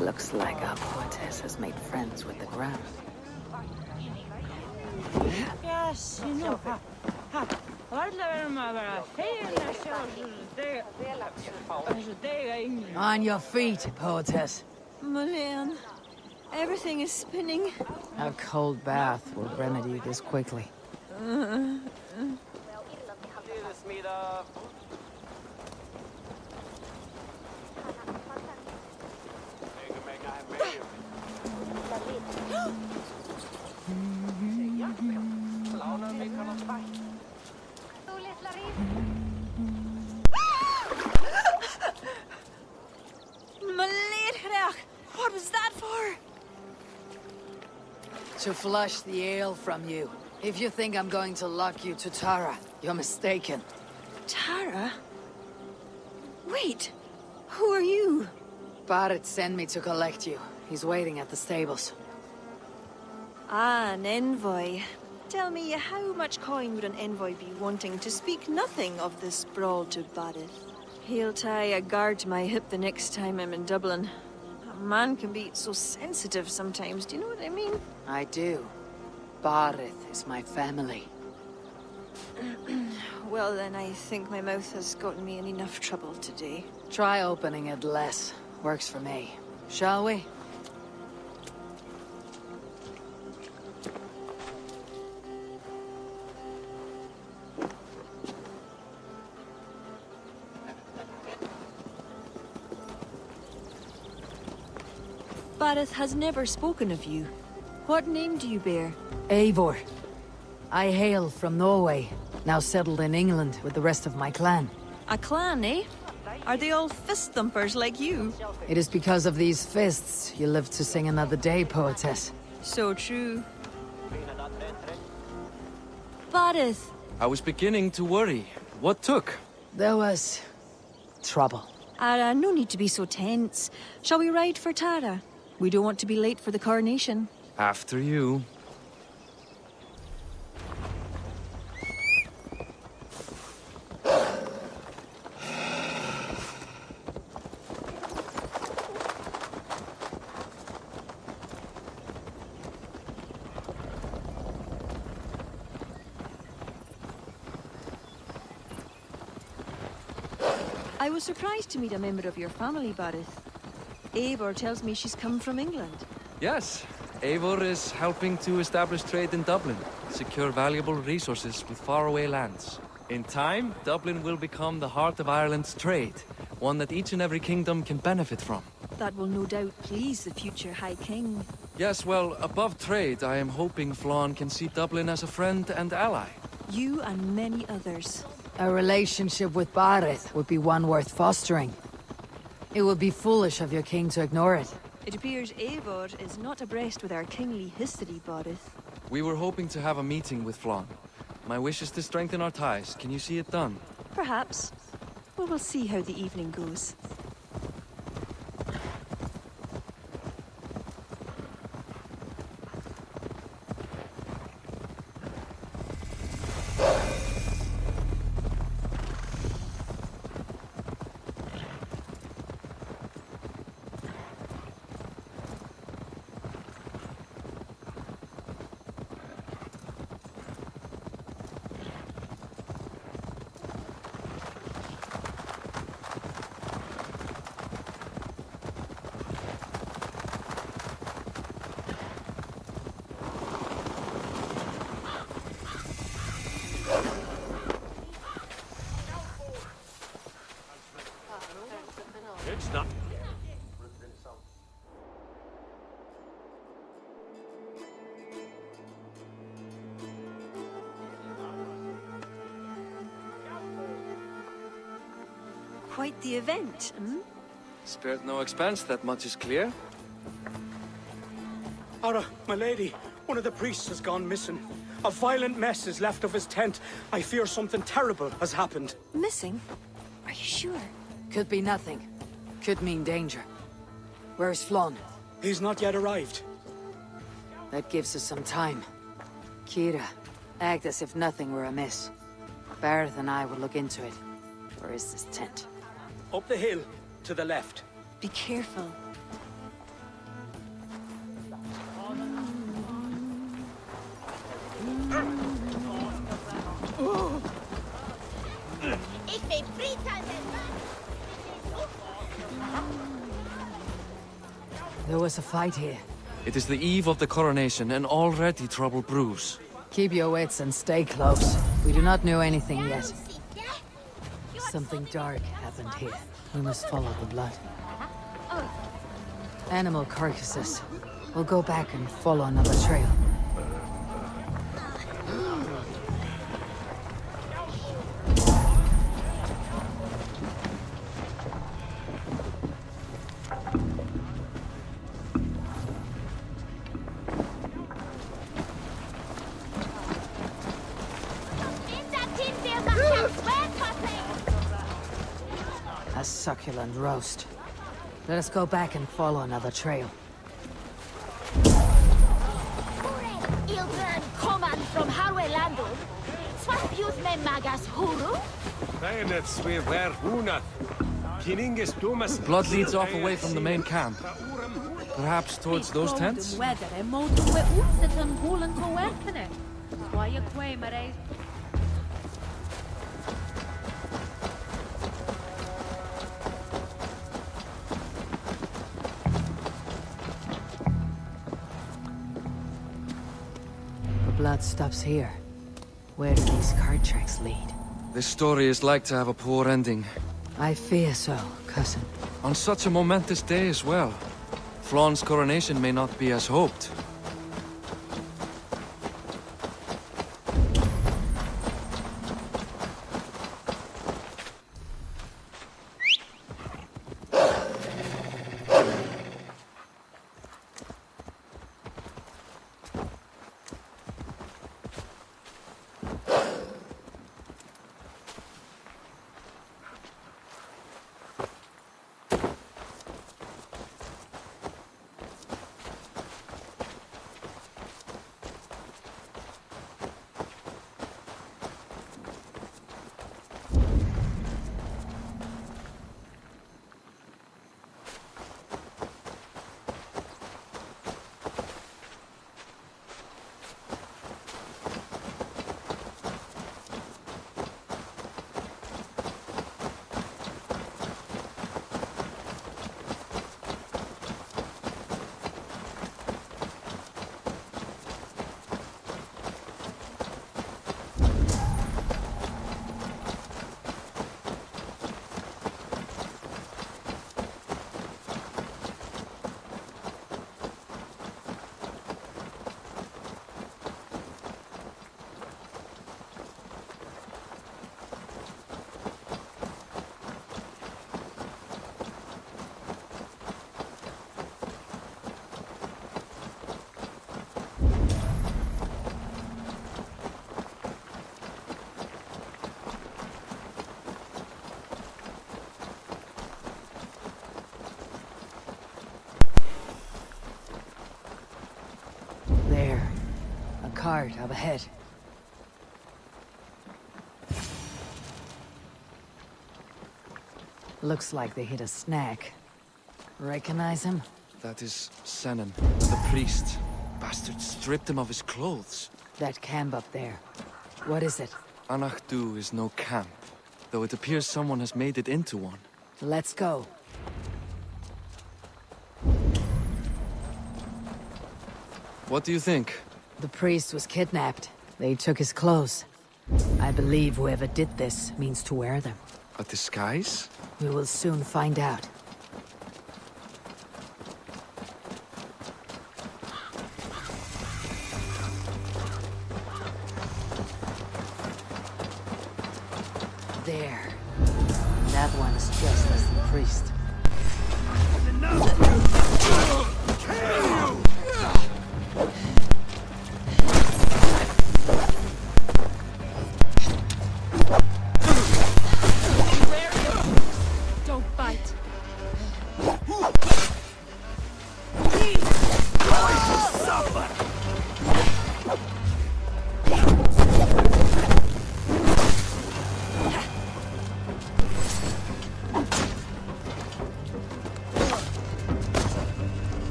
Looks like our poetess has made friends with the ground. Yes, you know. On your feet, poetess. Mulan, everything is spinning. A cold bath will remedy this quickly. What was that for? To flush the ale from you. If you think I'm going to lock you to Tara, you're mistaken. Tara? Wait, who are you? Barrett sent me to collect you. He's waiting at the stables. Ah, an envoy. Tell me, how much coin would an envoy be wanting to speak nothing of the sprawl to Barrett? He'll tie a guard to my hip the next time I'm in Dublin. A man can be so sensitive sometimes, do you know what I mean? I do. Barrett is my family. Well then, I think my mouth has gotten me in enough trouble today. Try opening it less. Works for me. Shall we? Barrett has never spoken of you. What name do you bear? Eivor. I hail from Norway, now settled in England with the rest of my clan. A clan, eh? Are they all fist-thumpers like you? It is because of these fists you live to sing another day, poetess. So true. Barrett! I was beginning to worry. What took? There was... trouble. No need to be so tense. Shall we ride for Tara? We don't want to be late for the coronation. After you. I was surprised to meet a member of your family, Barrett. Eivor tells me she's come from England. Yes, Eivor is helping to establish trade in Dublin, secure valuable resources with faraway lands. In time, Dublin will become the heart of Ireland's trade, one that each and every kingdom can benefit from. That will no doubt please the future High King. Yes, well, above trade, I am hoping Flann can see Dublin as a friend and ally. You and many others. A relationship with Barith would be one worth fostering. It would be foolish of your king to ignore it. It appears Eivor is not abreast with our kingly history, Borith. We were hoping to have a meeting with Flann. My wish is to strengthen our ties. Can you see it done? Perhaps. We will see how the evening goes. It's not. Quite the event, hmm? Spared no expense, that much is clear. Ara, my lady, one of the priests has gone missing. A violent mess is left of his tent. I fear something terrible has happened. Missing? Are you sure? Could be nothing. Could mean danger. Where's Flann? He's not yet arrived. That gives us some time. Kira, act as if nothing were amiss. Bareth and I will look into it. Where is this tent? Up the hill, to the left. Be careful. There was a fight here. It is the eve of the coronation, and already trouble brews. Keep your wits and stay close. We do not know anything yet. Something dark happened here. We must follow the blood. Animal carcasses. We'll go back and follow another trail. A succulent roast. Let us go back and follow another trail. From Harwe Lando. Swapius me magas huru? Blood leads off away from the main camp. Perhaps towards those tents? The blood stops here. Where do these cart tracks lead? This story is like to have a poor ending. I fear so, cousin. On such a momentous day as well. Flann's coronation may not be as hoped. guard up ahead. Looks like they hit a snag. Recognize him? That is Senan, the priest. Bastards stripped him of his clothes. That camp up there. What is it? Anachdu is no camp, though it appears someone has made it into one. Let's go. What do you think? The priest was kidnapped. They took his clothes. I believe whoever did this means to wear them. A disguise? We will soon find out. There. That one's dressed as the priest. Don't bite.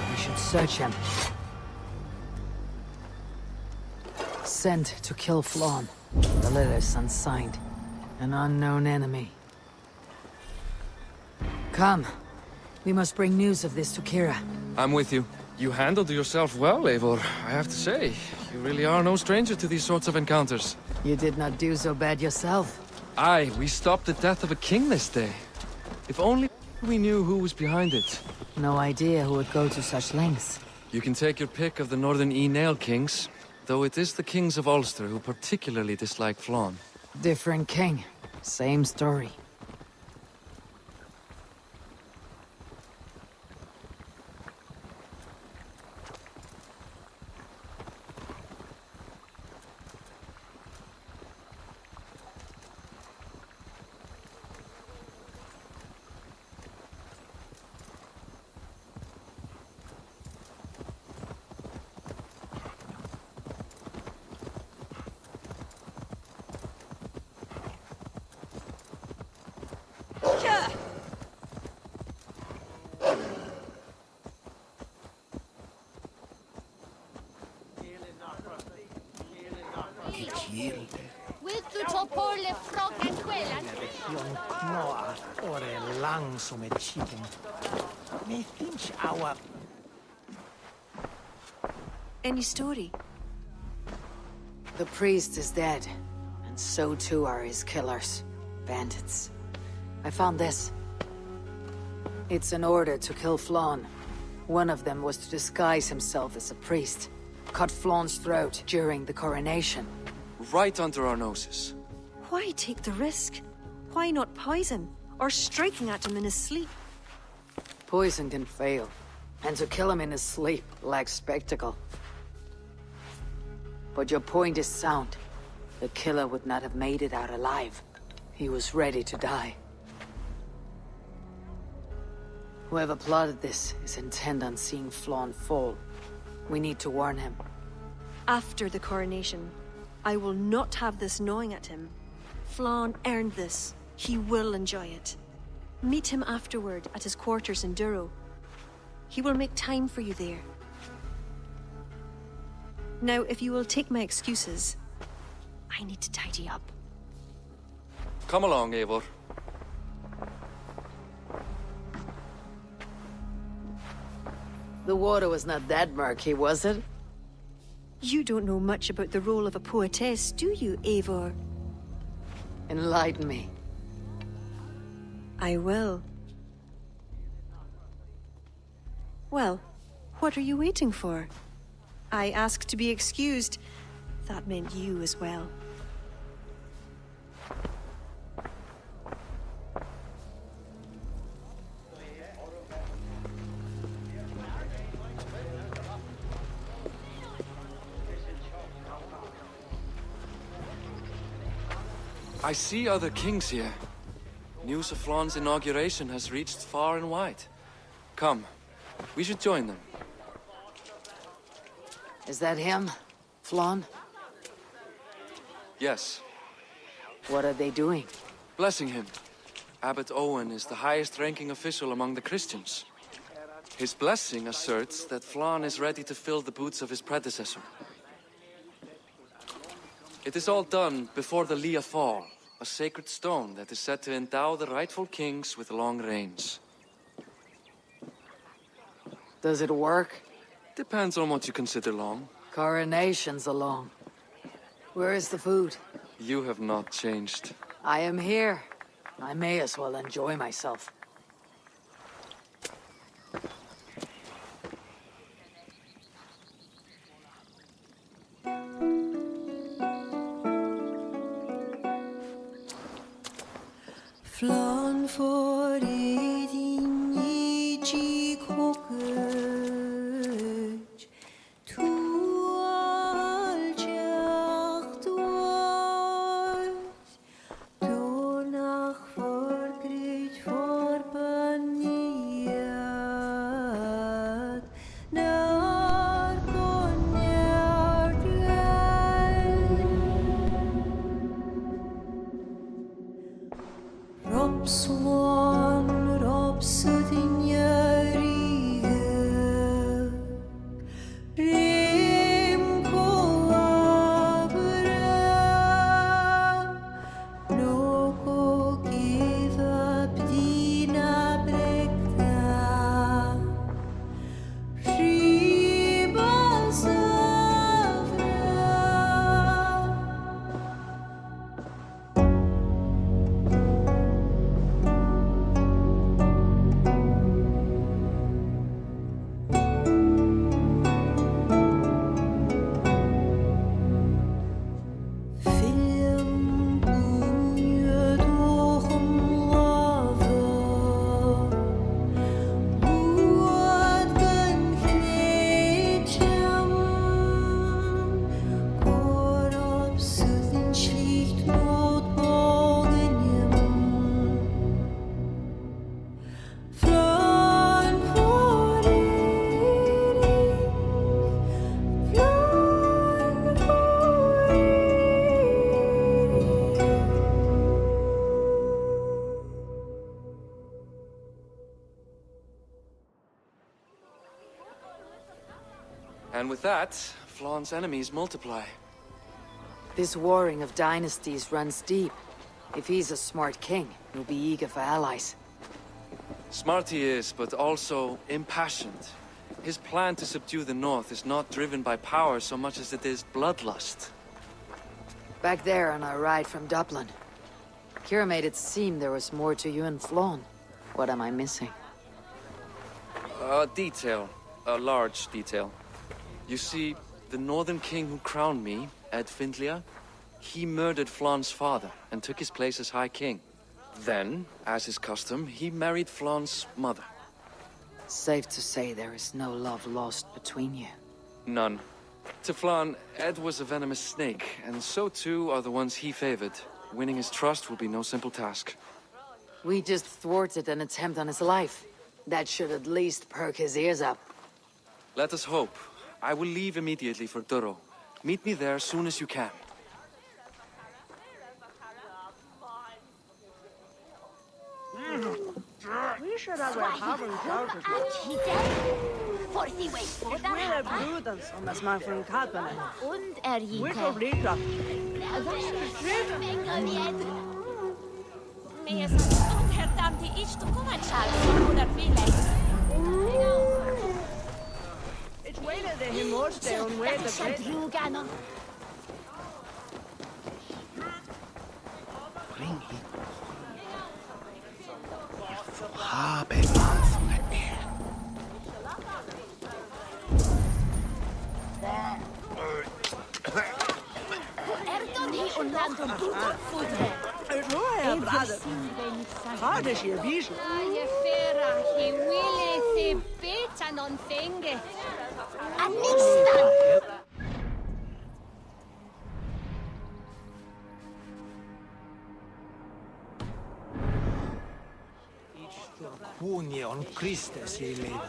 We should search him. Sent to kill Flawn. The letter's unsigned. An unknown enemy. Come. We must bring news of this to Kira. I'm with you. You handled yourself well, Eivor, I have to say. You really are no stranger to these sorts of encounters. You did not do so bad yourself. Aye, we stopped the death of a king this day. If only we knew who was behind it. No idea who would go to such lengths. You can take your pick of the Northern E-Nail kings, though it is the kings of Ulster who particularly dislike Flawn. Different king. Same story. Will du ta på le frågan kvällen? Yon knoa ore lang som ett chicken. Me think our Any story? The priest is dead, and so too are his killers. Bandits. I found this. It's an order to kill Flawn. One of them was to disguise himself as a priest. Cut Flawn's throat during the coronation. Right under our noses. Why take the risk? Why not poison? Or striking at him in his sleep? Poison can fail, and to kill him in his sleep lacks spectacle. But your point is sound. The killer would not have made it out alive. He was ready to die. Whoever plotted this is intent on seeing Flawn fall. We need to warn him. After the coronation, I will not have this gnawing at him. Flawn earned this. He will enjoy it. Meet him afterward at his quarters in Duro. He will make time for you there. Now, if you will take my excuses, I need to tidy up. Come along, Eivor. The water was not that murky, was it? You don't know much about the role of a poetess, do you, Eivor? Enlighten me. I will. Well, what are you waiting for? I asked to be excused. That meant you as well. I see other kings here. News of Flawn's inauguration has reached far and wide. Come. We should join them. Is that him? Flann? Yes. What are they doing? Blessing him. Abbot Owen is the highest-ranking official among the Christians. His blessing asserts that Flann is ready to fill the boots of his predecessor. It is all done before the Lia Fall, a sacred stone that is said to endow the rightful kings with long reigns. Does it work? Depends on what you consider long. Coronation's along. Where is the food? You have not changed. I am here. I may as well enjoy myself. Flann for din I chi kokej tu al jacht was donach for grit for baniat nar konjart Robswan, Robsudin Yarige Rim Koabra Noko give up Dina Brekta Ribazavra Film bunje doch lava Buat kan knetjam Korop sudden schlicht mot bogenjem Flann for Erik Flann for And with that, Flann's enemies multiply. This warring of dynasties runs deep. If he's a smart king, he'll be eager for allies. Smart he is, but also impassioned. His plan to subdue the north is not driven by power so much as it is bloodlust. Back there on our ride from Dublin, Kira made it seem there was more to you and Flann. What am I missing? A detail. A large detail. You see, the northern king who crowned me, Ed Findlia, he murdered Flann's father and took his place as High King. Then, as is custom, he married Flann's mother. Safe to say there is no love lost between you. None. To Flann, Ed was a venomous snake, and so too are the ones he favored. Winning his trust will be no simple task. We just thwarted an attempt on his life. That should at least perk his ears up. Let us hope. I will leave immediately for Durro. Meet me there as soon as you can. We should have having charges. It's really prudence on this man from Cadman. Und We could read that. Meer zijn onverdamde iets te komen, Charles. Oder vielleicht. It's way that he must stay on way the great. Bring ihn. Haben Anfang er. brother. Hard as you vision. Je fera, he will se beta non fenge. A nixta. Kunia je on Christus je leven.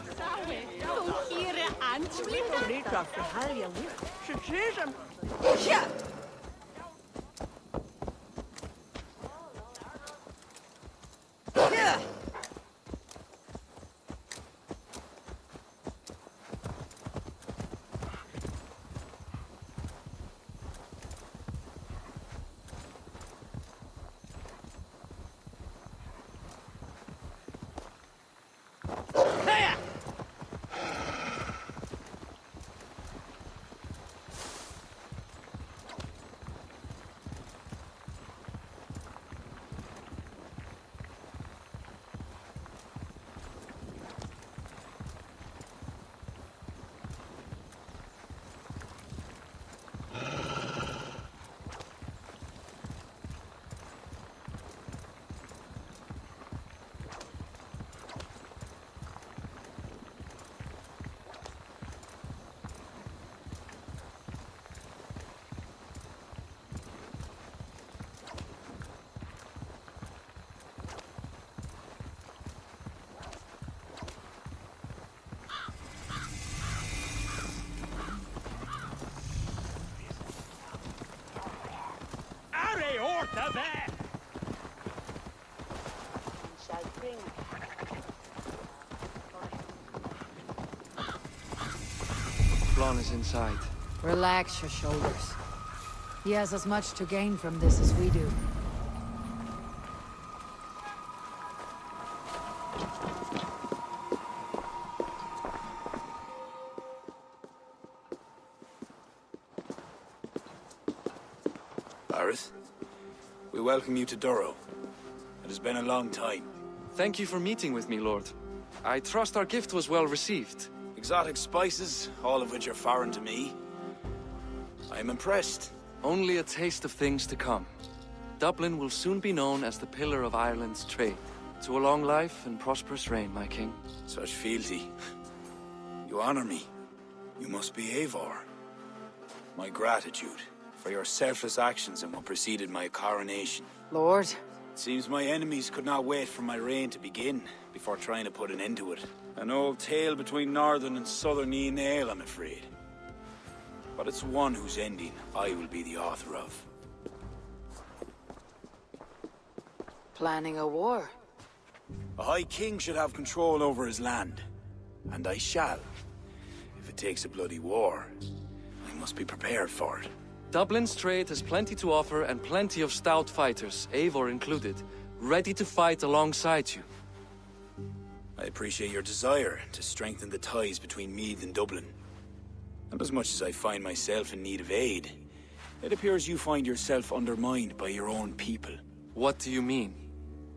Du ihre Ansplitter? Nicht auf die Halle, sie schießen. Ja! Flann is inside. Relax your shoulders. He has as much to gain from this as we do. Bareth, we welcome you to Durrow. It has been a long time. Thank you for meeting with me, Lord. I trust our gift was well received. Exotic spices, all of which are foreign to me. I am impressed. Only a taste of things to come. Dublin will soon be known as the pillar of Ireland's trade. To a long life and prosperous reign, my king. Such fealty. You honor me. You must be Eivor. My gratitude for your selfless actions in what preceded my coronation. Lord? It seems my enemies could not wait for my reign to begin before trying to put an end to it. An old tale between northern and southern Ian, I'm afraid. But it's one whose ending I will be the author of. Planning a war? A High King should have control over his land. And I shall. If it takes a bloody war, I must be prepared for it. Dublin's trade has plenty to offer and plenty of stout fighters, Eivor included, ready to fight alongside you. I appreciate your desire to strengthen the ties between Meath and Dublin. And as much as I find myself in need of aid, it appears you find yourself undermined by your own people. What do you mean?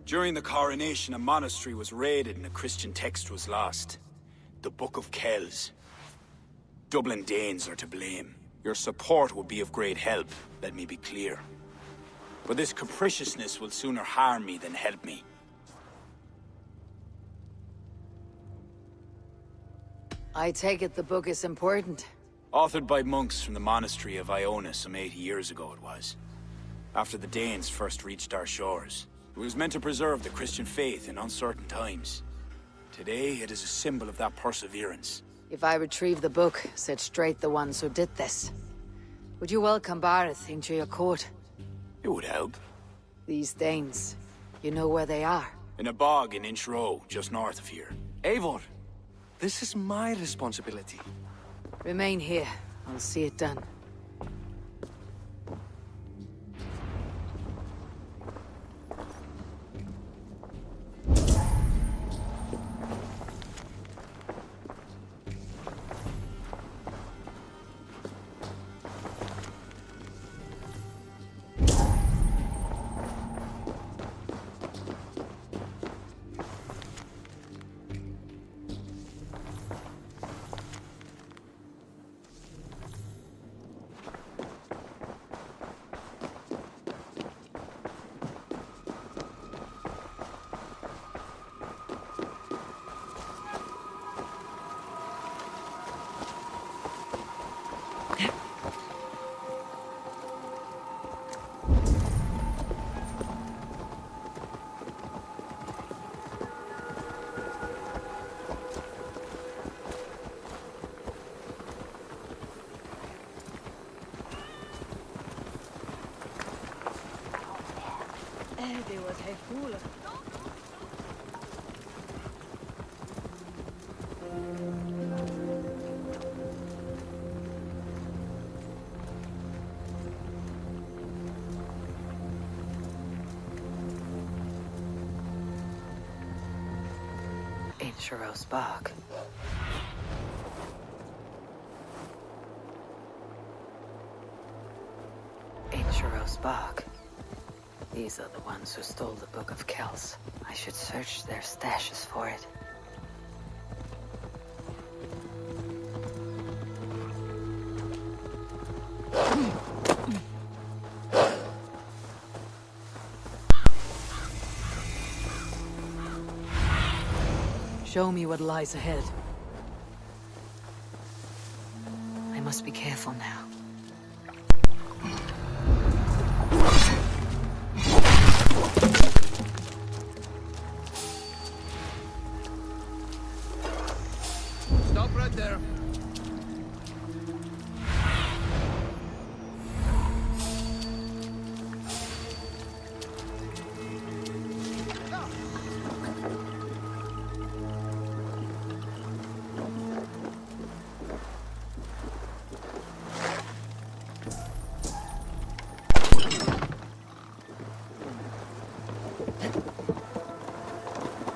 During the coronation, a monastery was raided and a Christian text was lost. The Book of Kells. Dublin Danes are to blame. Your support would be of great help, let me be clear. But this capriciousness will sooner harm me than help me. I take it the book is important. Authored by monks from the monastery of Iona some 80 years ago it was. After the Danes first reached our shores. It was meant to preserve the Christian faith in uncertain times. Today, it is a symbol of that perseverance. If I retrieve the book, set straight the ones who did this, would you welcome Bareth into your court? It would help. These Danes, you know where they are? In a bog in Inch Row, just north of here. Eivor, this is my responsibility. Remain here. I'll see it done. They was a fool. Insuros Bog. Insuros Bog. These are the ones who stole the Book of Kells. I should search their stashes for it. Show me what lies ahead. I must be careful now. Stop right there.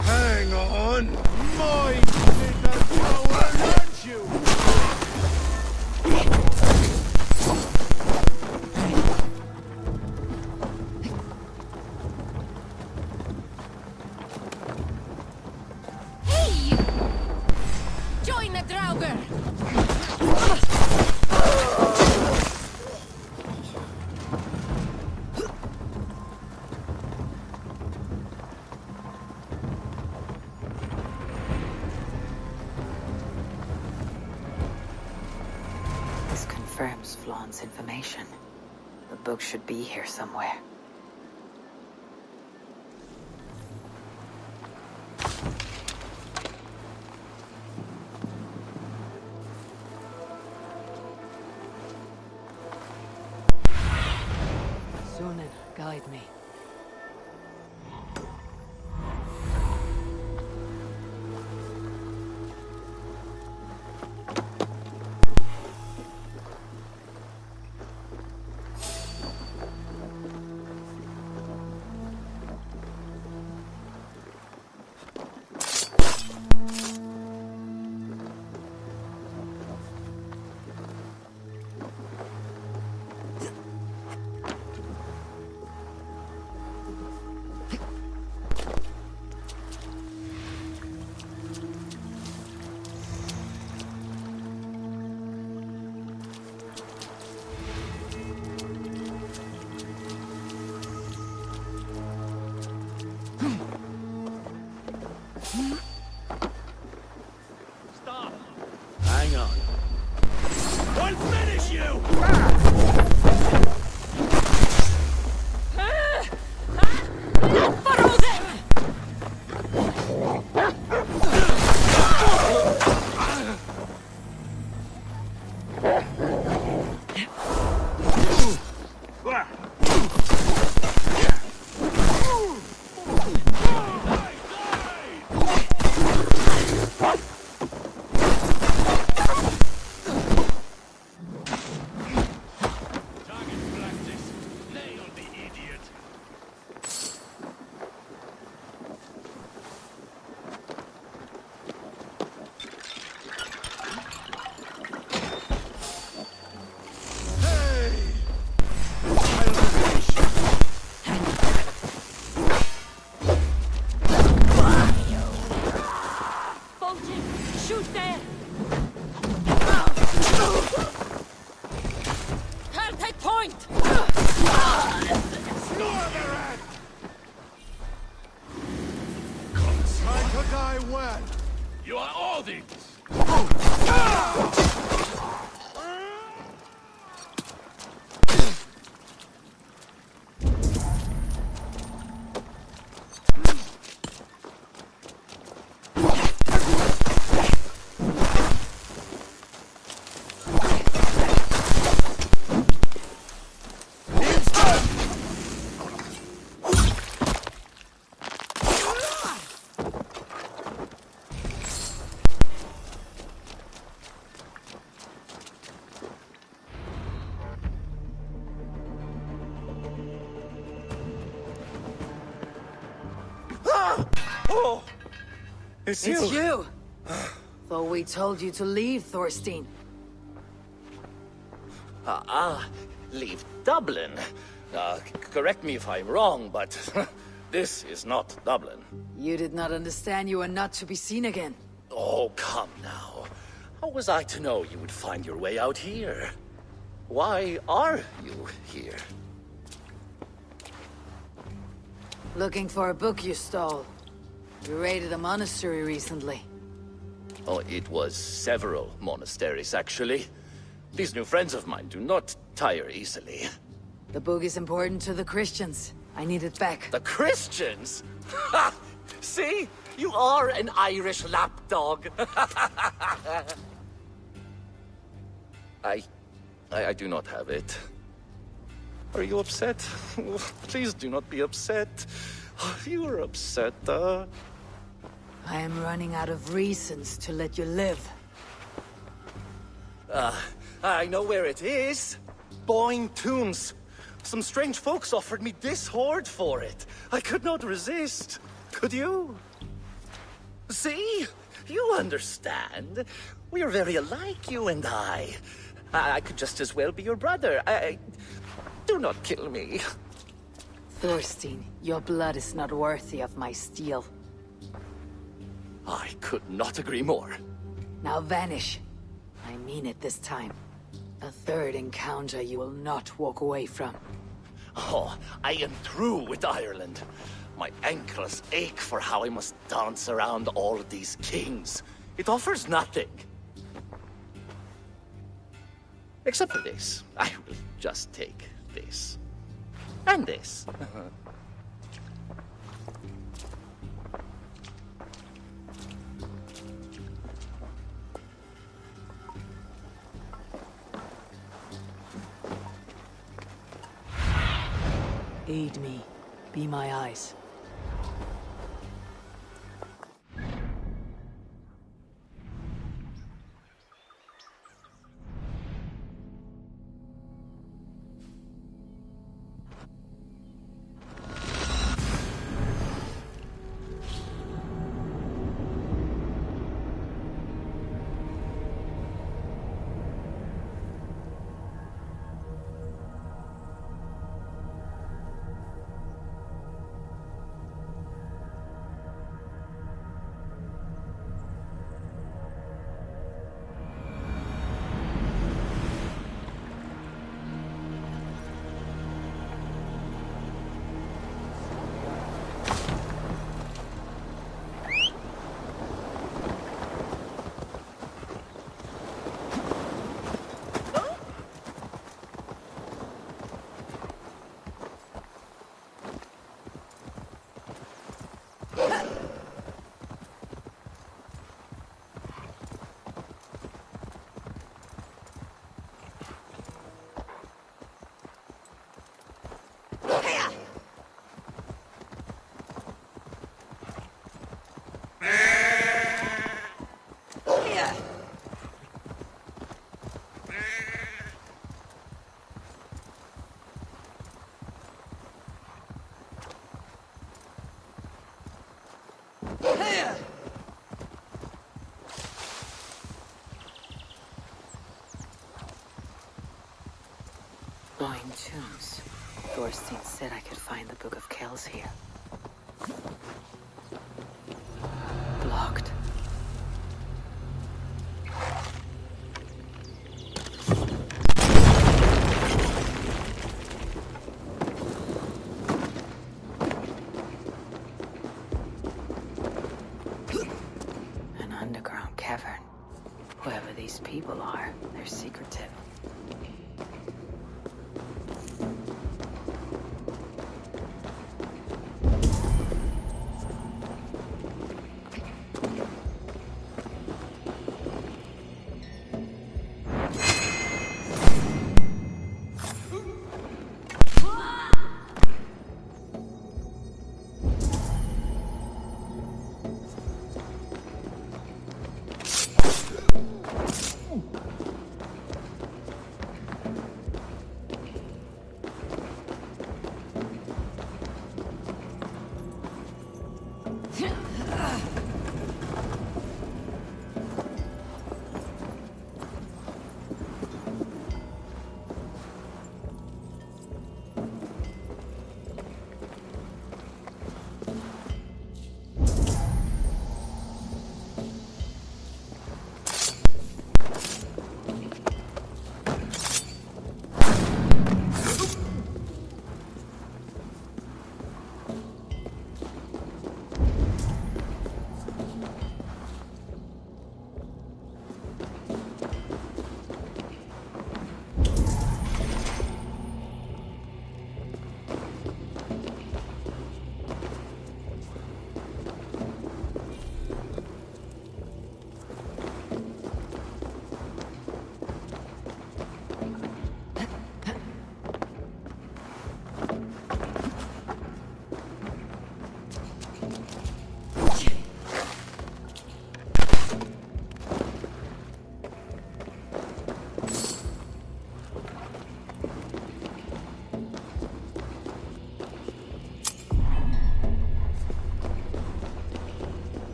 Hang on! My little power hurt you! Hey! Join the Draugr! This confirms Flaun's information. The book should be here somewhere. Sunan, guide me. Stop! Hang on. I'll finish you! Oh! It's you! It's you! Thought we told you to leave, Thorstein. Leave Dublin. Correct me if I'm wrong, but this is not Dublin. You did not understand you were not to be seen again. Oh, come now. How was I to know you would find your way out here? Why are you here? Looking for a book you stole. You raided a monastery recently. Oh, it was several monasteries, actually. These new friends of mine do not tire easily. The book is important to the Christians. I need it back. The Christians? Ha! See? You are an Irish lapdog. I do not have it. Are you upset? Please do not be upset. You are upset, I am running out of reasons to let you live. I know where it is. Boyne Tombs. Some strange folks offered me this hoard for it. I could not resist. Could you? See? You understand. We are very alike, you and I. I could just as well be your brother. Do not kill me. Thorstein, your blood is not worthy of my steel. I could not agree more. Now vanish. I mean it this time. A third encounter you will not walk away from. Oh, I am through with Ireland. My ankles ache for how I must dance around all of these kings. It offers nothing. Except for this. I will just take this. And this. Aid me. Be my eyes. Boyne Tombs. Thorstein said I could find the Book of Kells here. Blocked. An underground cavern. Whoever these people are, they're secretive.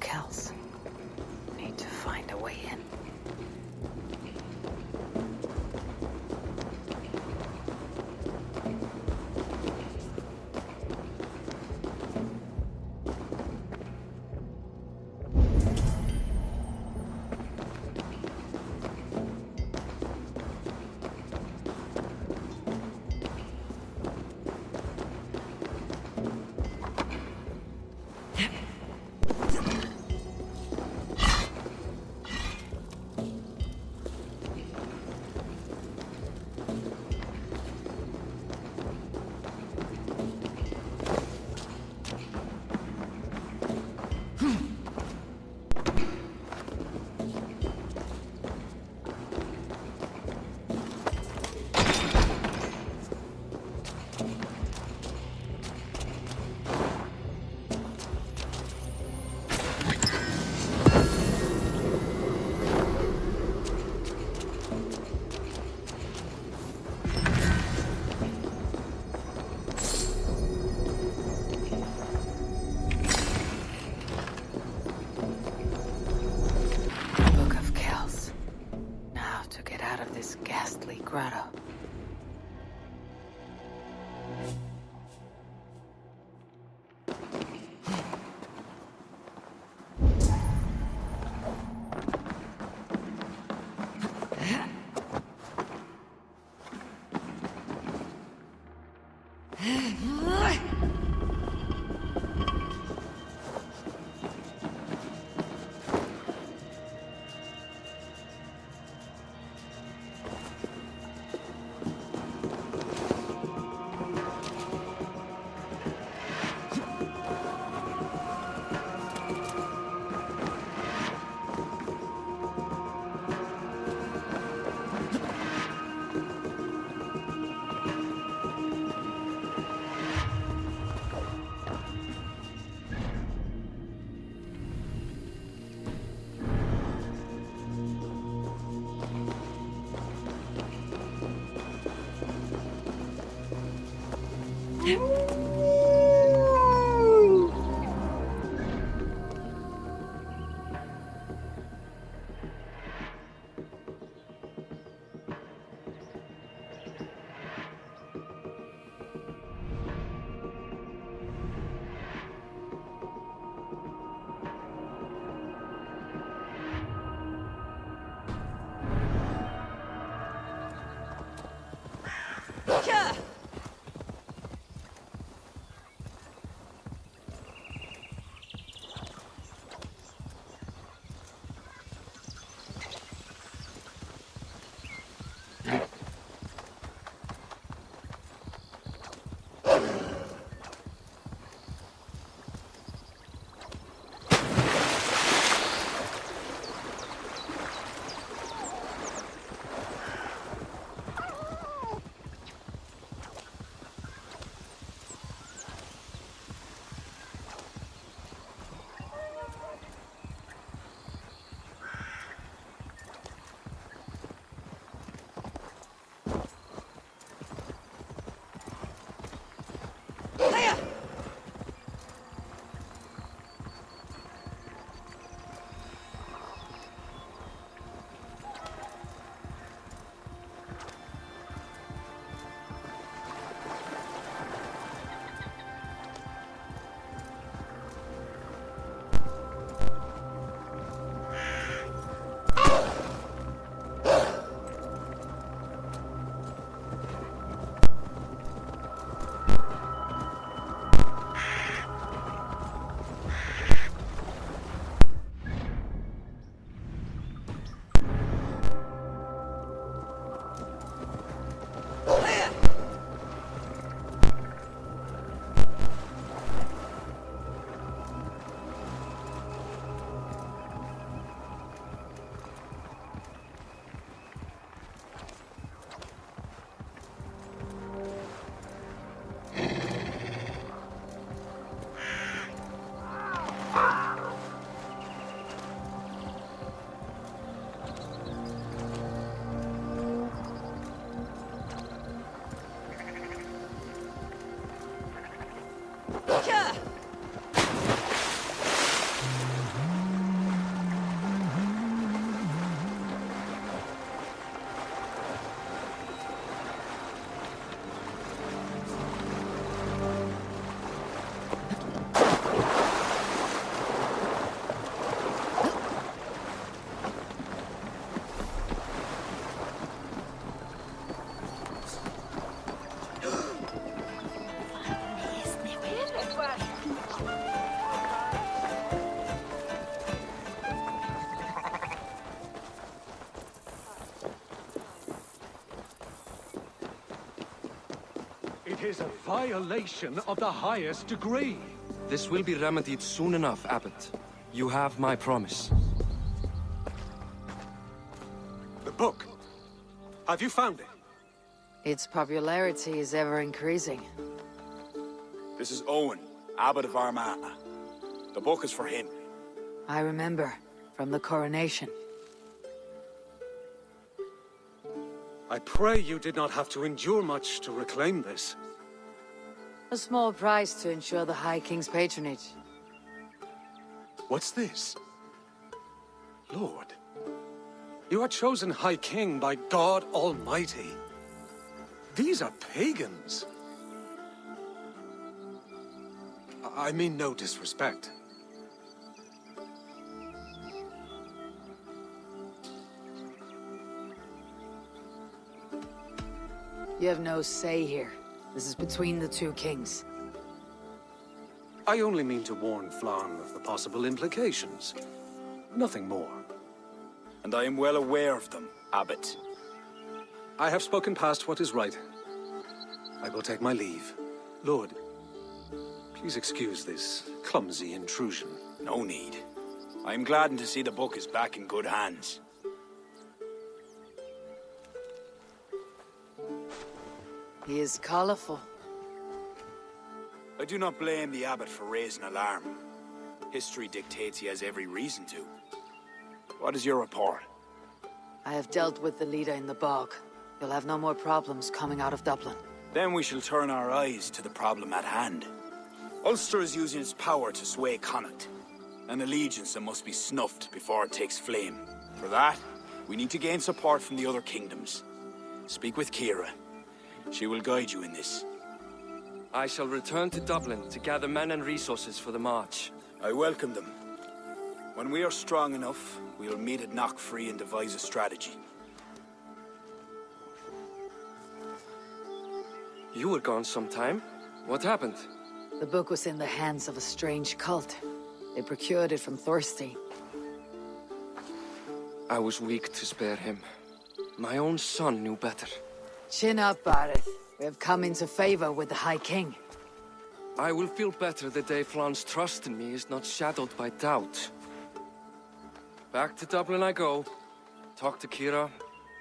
Kells. Need to find a way in. Grotto. is a violation of the highest degree. This will be remedied soon enough, Abbot. You have my promise. The book. Have you found it? Its popularity is ever increasing. This is Owen, Abbot of Armagh. The book is for him. I remember, from the coronation. I pray you did not have to endure much to reclaim this. A small price to ensure the High King's patronage. What's this? Lord, you are chosen High King by God Almighty. These are pagans. I mean no disrespect. You have no say here. This is between the two kings. I only mean to warn Flann of the possible implications. Nothing more. And I am well aware of them, Abbot. I have spoken past what is right. I will take my leave. Lord, please excuse this clumsy intrusion. No need. I am gladdened to see the book is back in good hands. He is colorful. I do not blame the Abbot for raising alarm. History dictates he has every reason to. What is your report? I have dealt with the leader in the bog. You'll have no more problems coming out of Dublin. Then we shall turn our eyes to the problem at hand. Ulster is using its power to sway Connacht, an allegiance that must be snuffed before it takes flame. For that, we need to gain support from the other kingdoms. Speak with Kira. She will guide you in this. I shall return to Dublin to gather men and resources for the march. I welcome them. When we are strong enough, we will meet at Knockfree and devise a strategy. You were gone some time. What happened? The book was in the hands of a strange cult. They procured it from Thorstein. I was weak to spare him. My own son knew better. Chin up, Bareth. We have come into favor with the High King. I will feel better the day Flann's trust in me is not shadowed by doubt. Back to Dublin I go. Talk to Kira.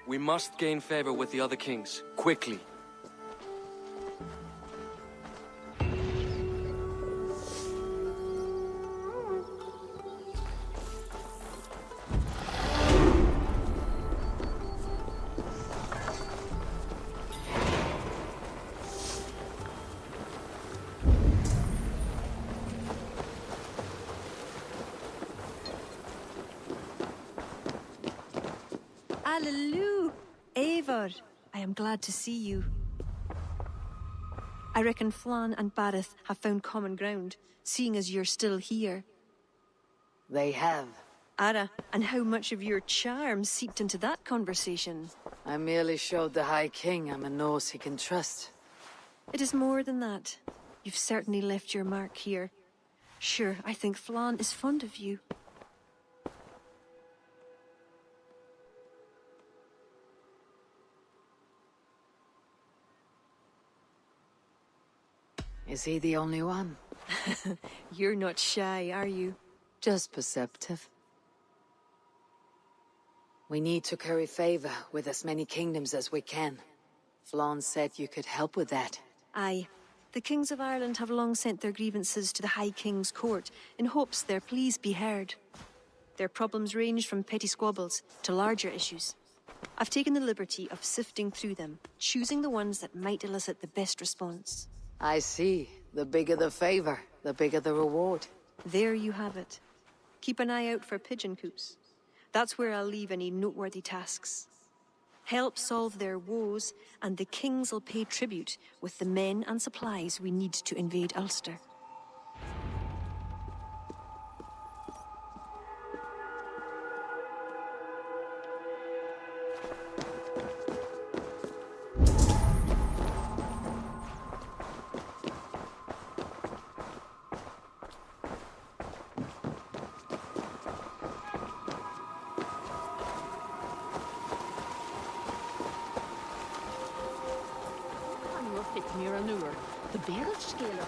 We must gain favor with the other kings, quickly. Hallelujah! Eivor, I am glad to see you. I reckon Flann and Bareth have found common ground, seeing as you're still here. They have. Ara, and how much of your charm seeped into that conversation? I merely showed the High King I'm a nose he can trust. It is more than that. You've certainly left your mark here. Sure, I think Flann is fond of you. Is he the only one? You're not shy, are you? Just perceptive. We need to curry favor with as many kingdoms as we can. Flann said you could help with that. Aye. The kings of Ireland have long sent their grievances to the High King's court in hopes their pleas be heard. Their problems range from petty squabbles to larger issues. I've taken the liberty of sifting through them, choosing the ones that might elicit the best response. I see. The bigger the favor, the bigger the reward. There you have it. Keep an eye out for pigeon coops. That's where I'll leave any noteworthy tasks. Help solve their woes, and the kings'll pay tribute with the men and supplies we need to invade Ulster. Near a newer. wereldschelen.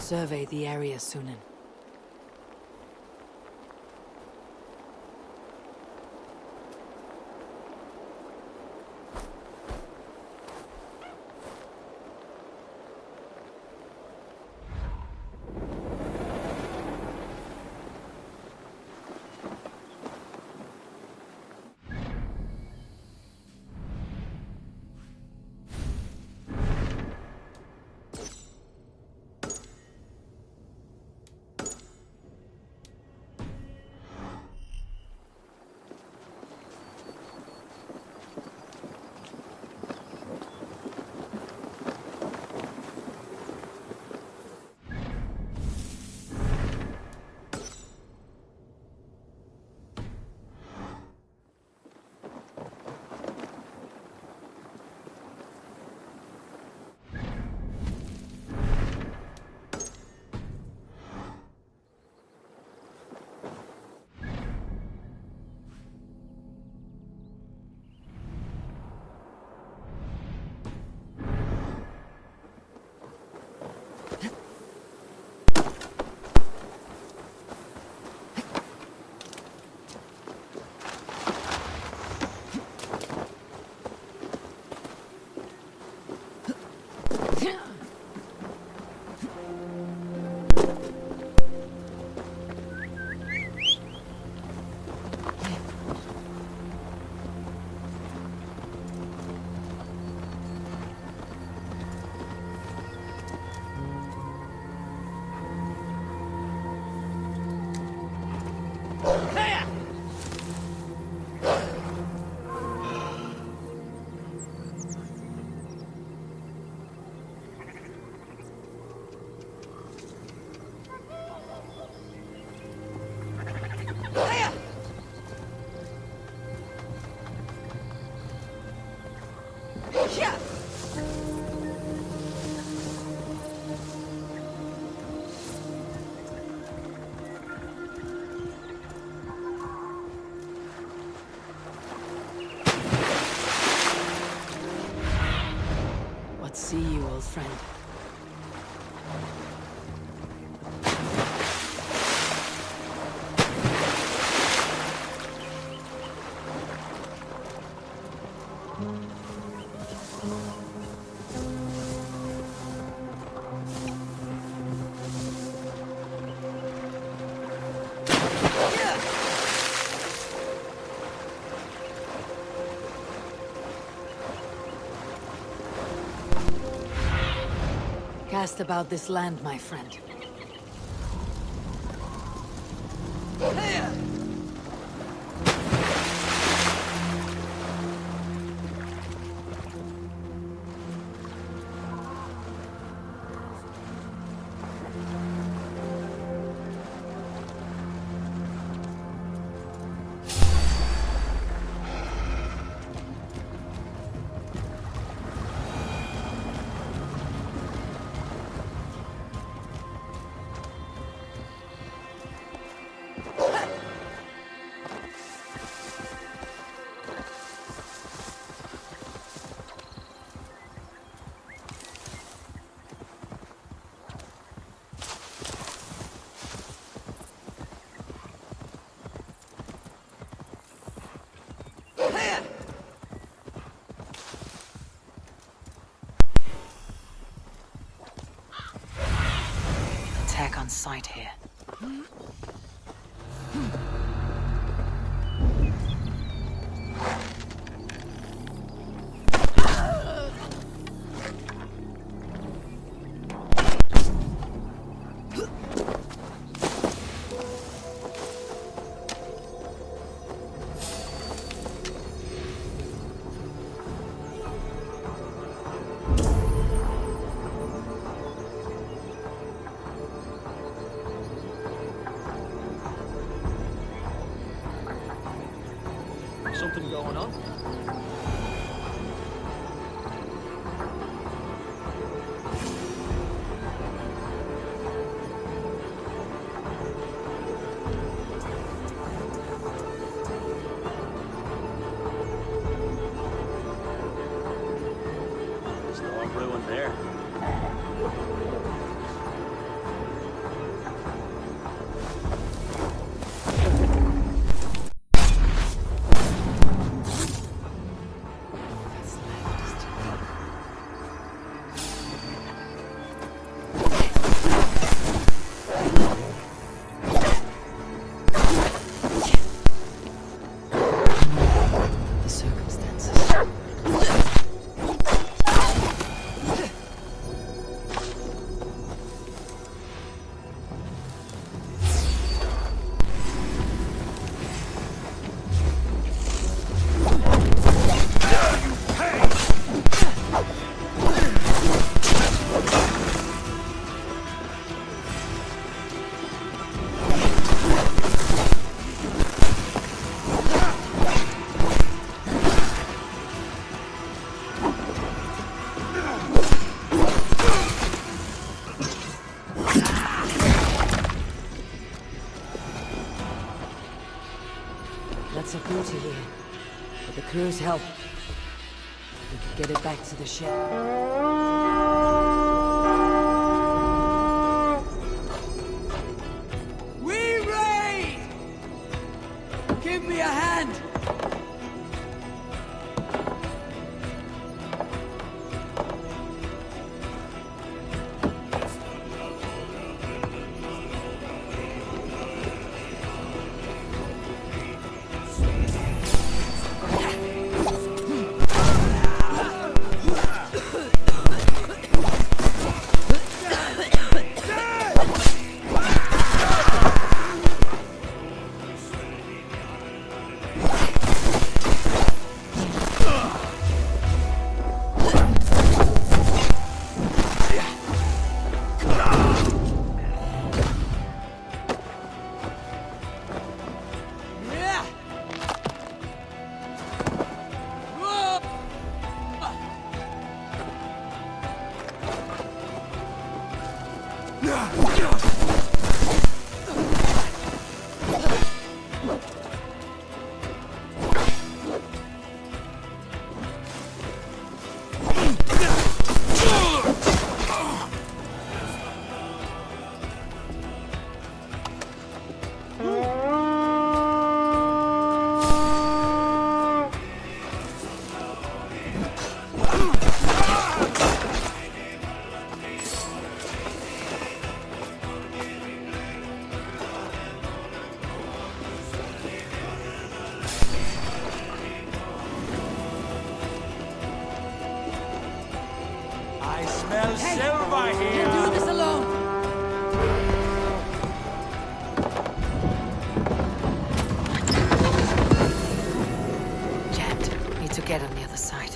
Survey the area, Sunan. See you, old friend. Cast about this land, my friend. Attack on sight here. Something going on? It's all ruined there. The circumstances. Lots of booty here. With the crew's help, we could get it back to the ship. We raid! Give me a hand! Smell silver here. Can't do this alone. Jammed. Need to get on the other side.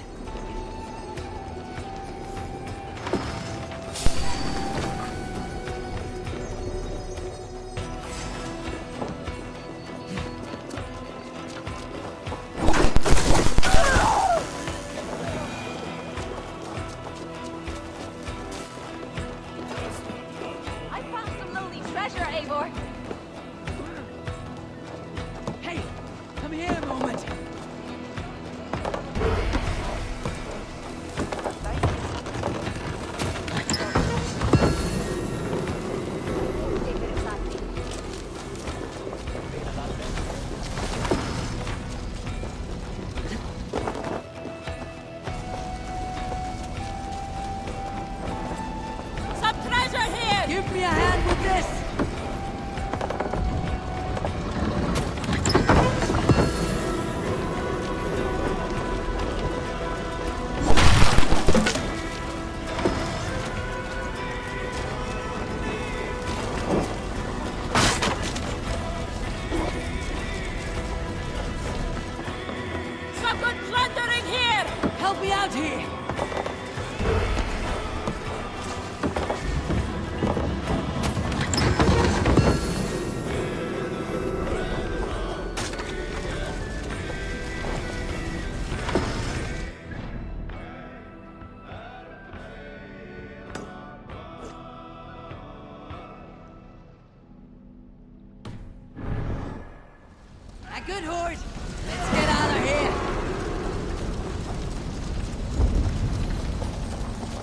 have good plundering here! Help me out here! A good horse! Let's go!